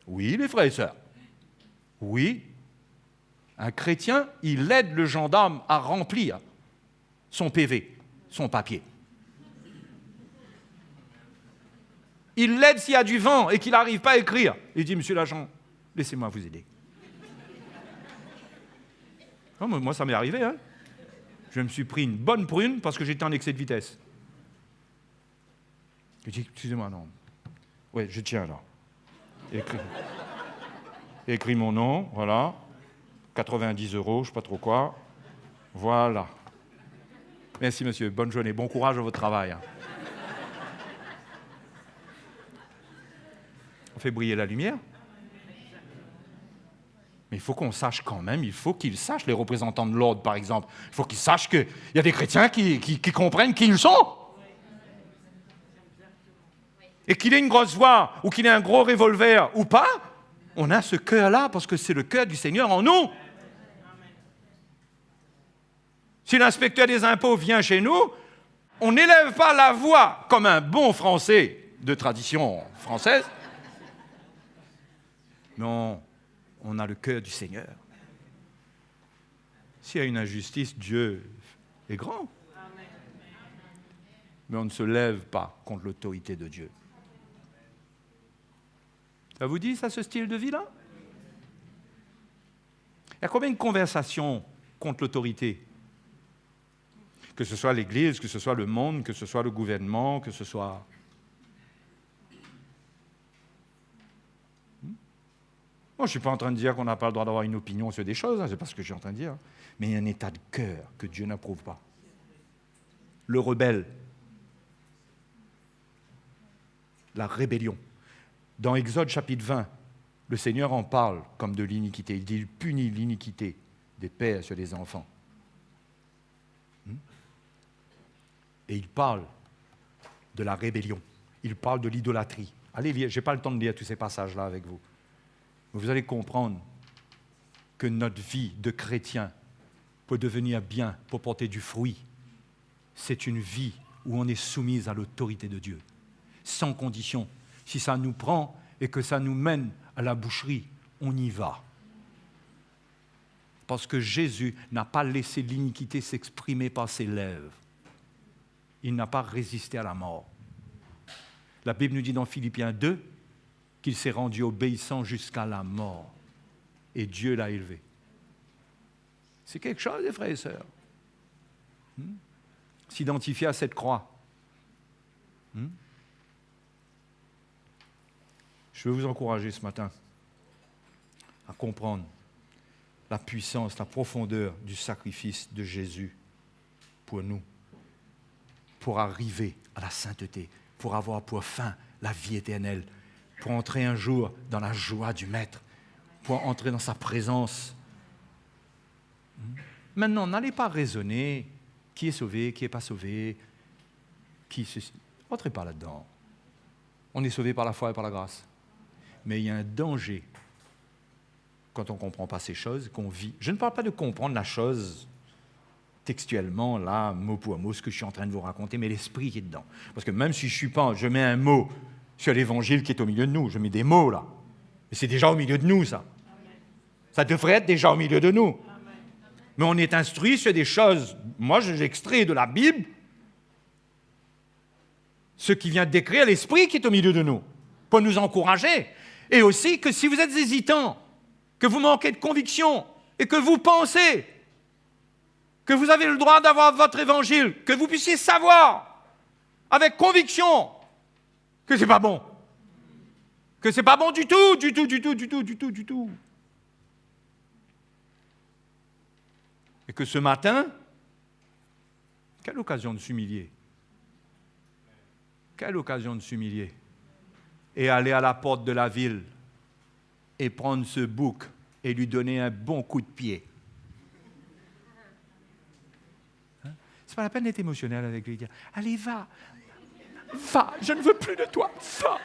Oui, les frères et sœurs. Oui. Un chrétien, il aide le gendarme à remplir son PV, son papier. Il l'aide s'il y a du vent et qu'il n'arrive pas à écrire. Il dit, monsieur l'agent, laissez-moi vous aider. Non, moi, ça m'est arrivé. Hein. Je me suis pris une bonne prune parce que j'étais en excès de vitesse. Je dis, excusez-moi, non. Oui, je tiens là. Écris mon nom, voilà. 90 €, je ne sais pas trop quoi. Voilà. Merci, monsieur. Bonne journée. Bon courage à votre travail. Hein. On fait briller la lumière. Mais il faut qu'on sache quand même, il faut qu'ils sachent, les représentants de l'ordre, par exemple, il faut qu'ils sachent qu'il y a des chrétiens qui comprennent qui ils sont. Et qu'il ait une grosse voix, ou qu'il ait un gros revolver, ou pas, on a ce cœur-là, parce que c'est le cœur du Seigneur en nous. Si l'inspecteur des impôts vient chez nous, on n'élève pas la voix comme un bon Français de tradition française. Non, on a le cœur du Seigneur. S'il y a une injustice, Dieu est grand. Mais on ne se lève pas contre l'autorité de Dieu. Ça vous dit, ça, ce style de vie-là? Il y a combien de conversations contre l'autorité? Que ce soit l'Église, que ce soit le monde, que ce soit le gouvernement, que ce soit... Moi, je ne suis pas en train de dire qu'on n'a pas le droit d'avoir une opinion sur des choses, hein, c'est pas ce que je suis en train de dire. Mais il y a un état de cœur que Dieu n'approuve pas. Le rebelle. La rébellion. Dans Exode chapitre 20, le Seigneur en parle comme de l'iniquité. Il dit, il punit l'iniquité des pères sur les enfants. Et il parle de la rébellion. Il parle de l'idolâtrie. Allez lire, je n'ai pas le temps de lire tous ces passages-là avec vous. Mais vous allez comprendre que notre vie de chrétien peut devenir bien, pour porter du fruit. C'est une vie où on est soumise à l'autorité de Dieu, sans condition. Si ça nous prend et que ça nous mène à la boucherie, on y va. Parce que Jésus n'a pas laissé l'iniquité s'exprimer par ses lèvres. Il n'a pas résisté à la mort. La Bible nous dit dans Philippiens 2 qu'il s'est rendu obéissant jusqu'à la mort. Et Dieu l'a élevé. C'est quelque chose, les frères et sœurs. S'identifier à cette croix. Je veux vous encourager ce matin à comprendre la puissance, la profondeur du sacrifice de Jésus pour nous. pour arriver à la sainteté, pour avoir pour fin la vie éternelle, pour entrer un jour dans la joie du Maître, pour entrer dans sa présence. Maintenant, n'allez pas raisonner qui est sauvé, qui n'est pas sauvé, qui ceci. Entrez pas là-dedans. On est sauvé par la foi et par la grâce. Mais il y a un danger quand on ne comprend pas ces choses, qu'on vit. Je ne parle pas de comprendre la chose textuellement, là, mot pour mot, ce que je suis en train de vous raconter, mais l'esprit qui est dedans. Parce que même si je mets un mot sur l'évangile qui est au milieu de nous, je mets des mots là, mais c'est déjà au milieu de nous, ça. Ça devrait être déjà au milieu de nous. Mais on est instruit sur des choses. Moi, j'extrais de la Bible ce qui vient décrire l'esprit qui est au milieu de nous, pour nous encourager. Et aussi que si vous êtes hésitant, que vous manquez de conviction, et que vous pensez que vous avez le droit d'avoir votre évangile, que vous puissiez savoir avec conviction que c'est pas bon. Que c'est pas bon du tout, du tout, du tout, du tout, du tout, du tout. Et que ce matin, quelle occasion de s'humilier. Quelle occasion de s'humilier. Et aller à la porte de la ville et prendre ce bouc et lui donner un bon coup de pied. C'est pas la peine d'être émotionnel avec lui, dire « Allez, va, je ne veux plus de toi, va !»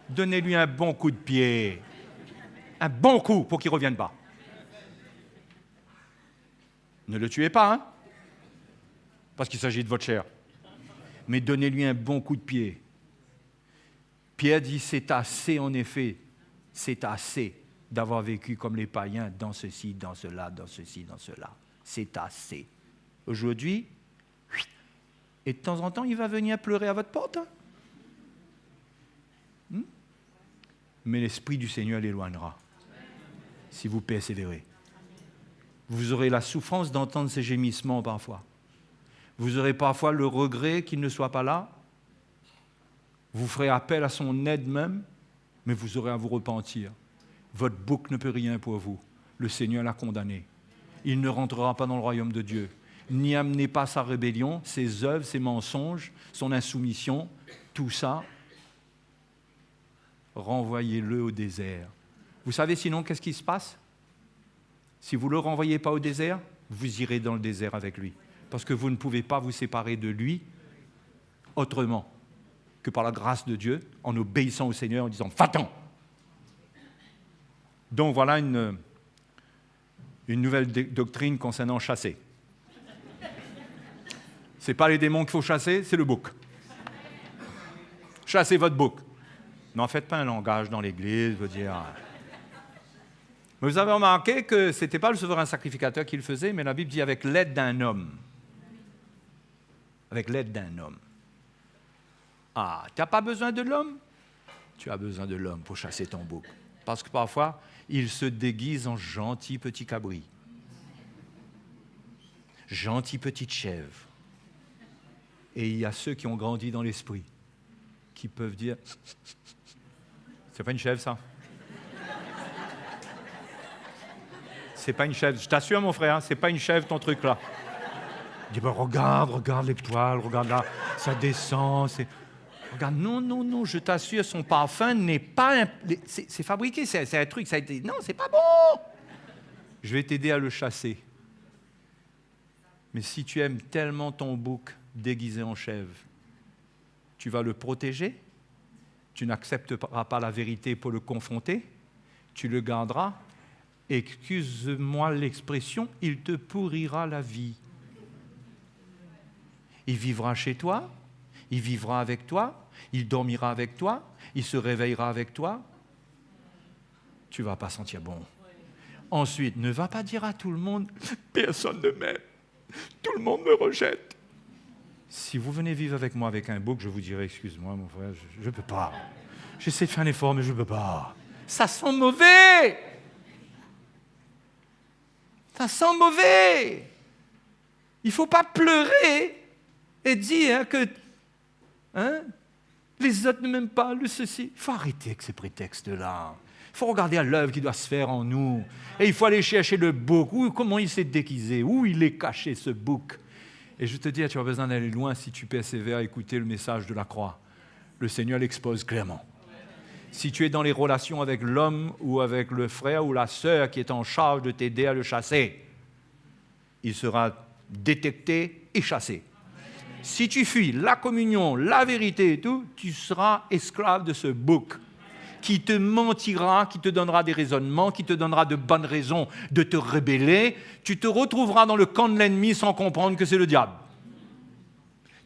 Donnez-lui un bon coup de pied, un bon coup pour qu'il ne revienne pas. Ne le tuez pas, hein, parce qu'il s'agit de votre chair. Mais donnez-lui un bon coup de pied. Pierre dit, c'est assez en effet, c'est assez d'avoir vécu comme les païens dans ceci, dans cela, dans ceci, dans cela. C'est assez. Aujourd'hui, et de temps en temps, il va venir pleurer à votre porte. Hein? Mais l'Esprit du Seigneur l'éloignera, si vous persévérez. Vous aurez la souffrance d'entendre ces gémissements parfois. Vous aurez parfois le regret qu'il ne soit pas là. Vous ferez appel à son aide même, mais vous aurez à vous repentir. Votre bouc ne peut rien pour vous. Le Seigneur l'a condamné. Il ne rentrera pas dans le royaume de Dieu. N'y amenez pas sa rébellion, ses œuvres, ses mensonges, son insoumission, tout ça. Renvoyez-le au désert. Vous savez sinon qu'est-ce qui se passe? Si vous ne le renvoyez pas au désert, vous irez dans le désert avec lui. Parce que vous ne pouvez pas vous séparer de lui autrement que par la grâce de Dieu, en obéissant au Seigneur, en disant « Va-t'en !» Donc voilà une nouvelle doctrine concernant chasser. Ce n'est pas les démons qu'il faut chasser, c'est le bouc. Chassez votre bouc. N'en faites pas un langage dans l'Église, je veux dire. Mais vous avez remarqué que ce n'était pas le souverain sacrificateur qui le faisait, mais la Bible dit avec l'aide d'un homme. Avec l'aide d'un homme. Ah, tu n'as pas besoin de l'homme? Tu as besoin de l'homme pour chasser ton bouc. Parce que parfois, il se déguise en gentil petit cabri. Gentil petite chèvre. Et il y a ceux qui ont grandi dans l'esprit, qui peuvent dire « C'est pas une chèvre, ça. C'est pas une chèvre. Je t'assure, mon frère, c'est pas une chèvre, ton truc, là. » Il dit « Regarde les poils, regarde là, ça descend. » Regarde, non, je t'assure, son parfum n'est pas... C'est fabriqué, c'est un truc, ça a été... Non, c'est pas bon. Je vais t'aider à le chasser. Mais si tu aimes tellement ton bouc déguisé en chèvre, tu vas le protéger, tu n'accepteras pas la vérité pour le confronter, tu le garderas, excuse-moi l'expression, il te pourrira la vie. Il vivra chez toi, il vivra avec toi, il dormira avec toi, il se réveillera avec toi. Tu ne vas pas sentir bon. Ensuite, ne va pas dire à tout le monde « Personne ne m'aime, tout le monde me rejette. » Si vous venez vivre avec moi avec un bouc, je vous dirai « Excuse-moi, mon frère, je ne peux pas. J'essaie de faire un effort, mais je ne peux pas. Ça sent mauvais. Ça sent mauvais. Il ne faut pas pleurer et dire que les autres ne m'aiment pas, le ceci. Il faut arrêter avec ces prétextes-là. Il faut regarder à l'œuvre qui doit se faire en nous. Et il faut aller chercher le bouc. Comment il s'est déguisé? Où il est caché, ce bouc? Et je te dis, tu as besoin d'aller loin si tu persévères à écouter le message de la croix. Le Seigneur l'expose clairement. Si tu es dans les relations avec l'homme ou avec le frère ou la sœur qui est en charge de t'aider à le chasser, il sera détecté et chassé. Si tu fuis la communion, la vérité et tout, tu seras esclave de ce bouc qui te mentira, qui te donnera des raisonnements, qui te donnera de bonnes raisons de te rebeller. Tu te retrouveras dans le camp de l'ennemi sans comprendre que c'est le diable.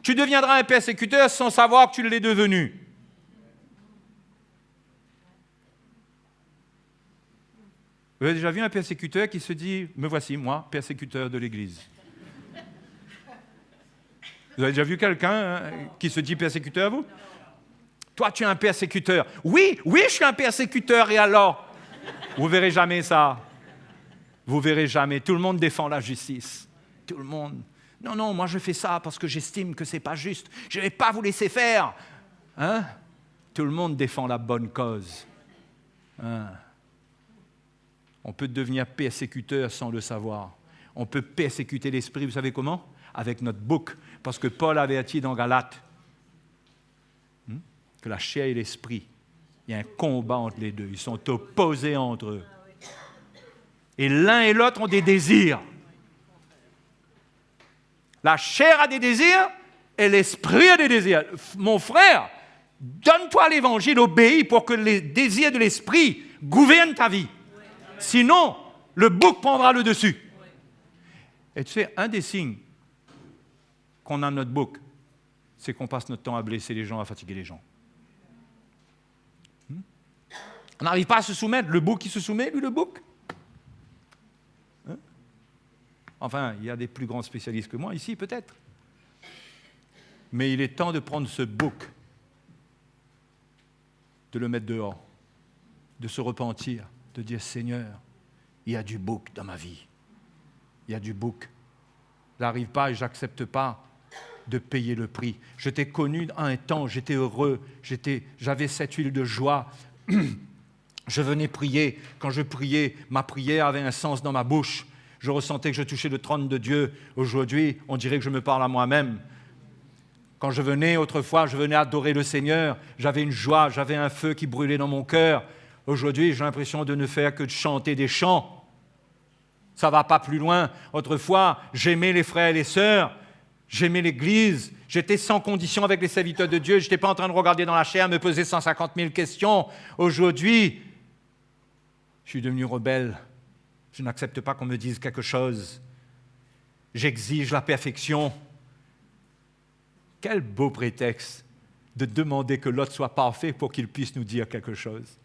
Tu deviendras un persécuteur sans savoir que tu l'es devenu. Vous avez déjà vu un persécuteur qui se dit « Me voici, moi, persécuteur de l'Église ». Vous avez déjà vu quelqu'un qui se dit persécuteur, vous? Toi, tu es un persécuteur. Oui, je suis un persécuteur, et alors? Vous verrez jamais ça. Vous verrez jamais. Tout le monde défend la justice. Tout le monde. Non, moi je fais ça parce que j'estime que ce n'est pas juste. Je ne vais pas vous laisser faire. Hein? Tout le monde défend la bonne cause. Hein? On peut devenir persécuteur sans le savoir. On peut persécuter l'esprit, vous savez comment? Avec notre bouc. Parce que Paul avertit dans Galates que la chair et l'esprit, il y a un combat entre les deux. Ils sont opposés entre eux. Et l'un et l'autre ont des désirs. La chair a des désirs et l'esprit a des désirs. Mon frère, donne-toi l'Évangile, obéis pour que les désirs de l'esprit gouvernent ta vie. Sinon, le bouc prendra le dessus. Et tu sais, un des signes qu'on a notre bouc, c'est qu'on passe notre temps à blesser les gens, à fatiguer les gens. On n'arrive pas à se soumettre. Le bouc qui se soumet, lui, le bouc. Hein? Enfin, il y a des plus grands spécialistes que moi ici, peut-être. Mais il est temps de prendre ce bouc, de le mettre dehors, de se repentir, de dire « Seigneur, il y a du bouc dans ma vie. Il y a du bouc. Je n'arrive pas et je n'accepte pas de payer le prix. Je t'ai connu un temps, j'étais heureux, j'avais cette huile de joie. Je venais prier. Quand je priais, ma prière avait un sens dans ma bouche. Je ressentais que je touchais le trône de Dieu. Aujourd'hui, on dirait que je me parle à moi-même. Quand je venais, autrefois, je venais adorer le Seigneur. J'avais une joie, j'avais un feu qui brûlait dans mon cœur. Aujourd'hui, j'ai l'impression de ne faire que de chanter des chants. Ça ne va pas plus loin. Autrefois, j'aimais les frères et les sœurs. J'aimais l'Église, j'étais sans condition avec les serviteurs de Dieu, je n'étais pas en train de regarder dans la chair, me poser 150 000 questions. Aujourd'hui, je suis devenu rebelle. Je n'accepte pas qu'on me dise quelque chose. J'exige la perfection. Quel beau prétexte de demander que l'autre soit parfait pour qu'il puisse nous dire quelque chose.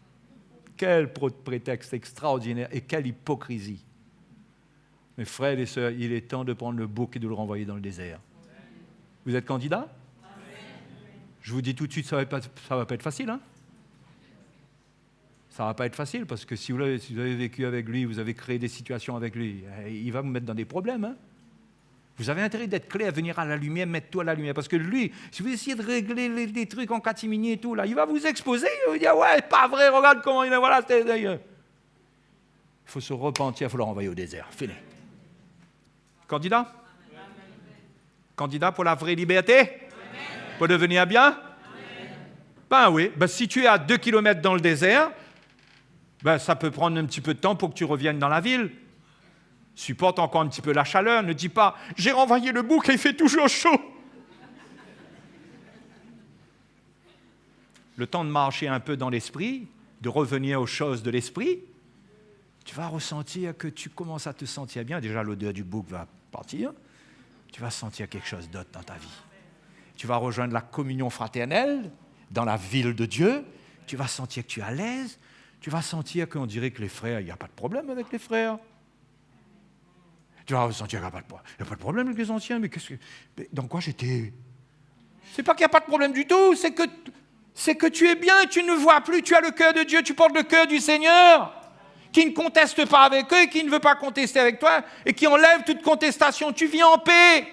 Quel prétexte extraordinaire et quelle hypocrisie. Mes frères et sœurs, il est temps de prendre le bouc et de le renvoyer dans le désert. Vous êtes candidat? Je vous dis tout de suite, ça ne va pas être facile. Hein? Ça ne va pas être facile parce que si vous avez vécu avec lui, vous avez créé des situations avec lui, il va vous mettre dans des problèmes. Hein? Vous avez intérêt d'être clair, venir à la lumière, mettre tout à la lumière. Parce que lui, si vous essayez de régler des trucs en catimini et tout, là, il va vous exposer, il va vous dire « Ouais, pas vrai, regarde comment il est, voilà. » Il faut se repentir, il faut le renvoyer au désert. Fini. Candidat? Candidat pour la vraie liberté? Amen. Pour devenir bien? Amen. Ben oui, si tu es à 2 km dans le désert, ça peut prendre un petit peu de temps pour que tu reviennes dans la ville. Supporte encore un petit peu la chaleur, ne dis pas « J'ai renvoyé le bouc et il fait toujours chaud ». Le temps de marcher un peu dans l'esprit, de revenir aux choses de l'esprit, tu vas ressentir que tu commences à te sentir bien. Déjà, l'odeur du bouc va partir. Tu vas sentir quelque chose d'autre dans ta vie. Tu vas rejoindre la communion fraternelle dans la ville de Dieu. Tu vas sentir que tu es à l'aise. Tu vas sentir qu'on dirait que les frères, il n'y a pas de problème avec les frères. Tu vas ressentir qu'il n'y a pas de problème avec les anciens. Mais dans quoi j'étais? C'est pas qu'il n'y a pas de problème du tout. C'est que tu es bien, tu ne vois plus. Tu as le cœur de Dieu, tu portes le cœur du Seigneur, qui ne conteste pas avec eux, qui ne veut pas contester avec toi, et qui enlève toute contestation. Tu vis en paix. Amen.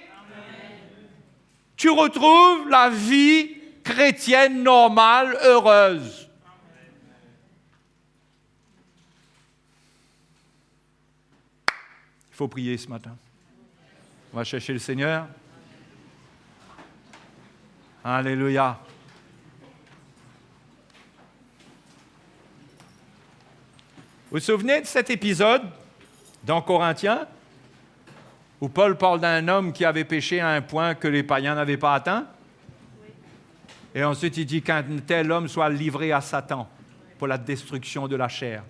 Tu retrouves la vie chrétienne normale, heureuse. Il faut prier ce matin. On va chercher le Seigneur. Alléluia. Vous vous souvenez de cet épisode dans Corinthiens où Paul parle d'un homme qui avait péché à un point que les païens n'avaient pas atteint? Oui. Et ensuite, il dit qu'un tel homme soit livré à Satan pour la destruction de la chair.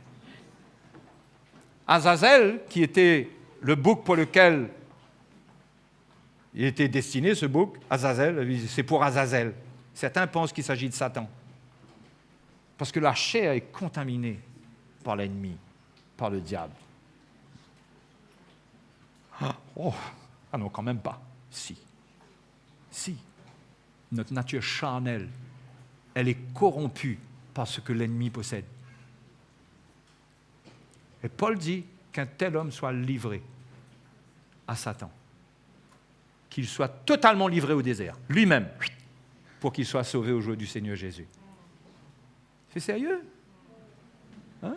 Azazel, qui était le bouc pour lequel il était destiné, ce bouc, Azazel, c'est pour Azazel. Certains pensent qu'il s'agit de Satan. Parce que la chair est contaminée par l'ennemi, par le diable. Ah non, quand même pas. Si. Notre nature charnelle, elle est corrompue par ce que l'ennemi possède. Et Paul dit qu'un tel homme soit livré à Satan. Qu'il soit totalement livré au désert, lui-même, pour qu'il soit sauvé au jour du Seigneur Jésus. C'est sérieux? Hein?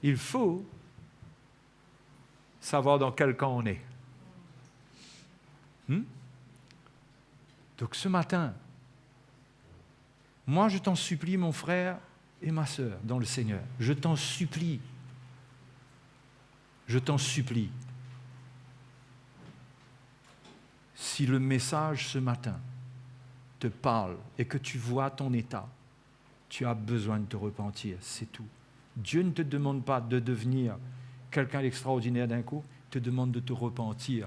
Il faut savoir dans quel camp on est. Donc ce matin, moi je t'en supplie, mon frère et ma sœur, dans le Seigneur, je t'en supplie, si le message ce matin te parle et que tu vois ton état, tu as besoin de te repentir, c'est tout. Dieu ne te demande pas de devenir quelqu'un d'extraordinaire d'un coup, il te demande de te repentir,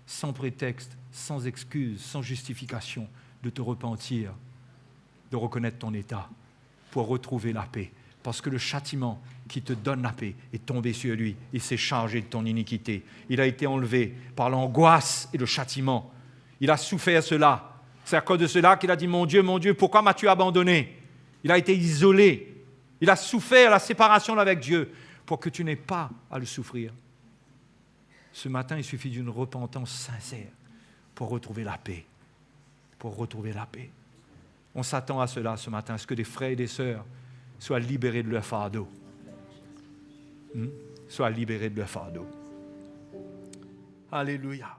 sans prétexte, sans excuse, sans justification, de te repentir, de reconnaître ton état pour retrouver la paix. Parce que le châtiment qui te donne la paix est tombé sur lui. Il s'est chargé de ton iniquité. Il a été enlevé par l'angoisse et le châtiment. Il a souffert cela. C'est à cause de cela qu'il a dit « Mon Dieu, pourquoi m'as-tu abandonné ?» Il a été isolé. Il a souffert la séparation avec Dieu pour que tu n'aies pas à le souffrir. Ce matin, il suffit d'une repentance sincère pour retrouver la paix. On s'attend à cela ce matin, à ce que des frères et des sœurs soient libérés de leur fardeau. Soient libérés de leur fardeau. Alléluia.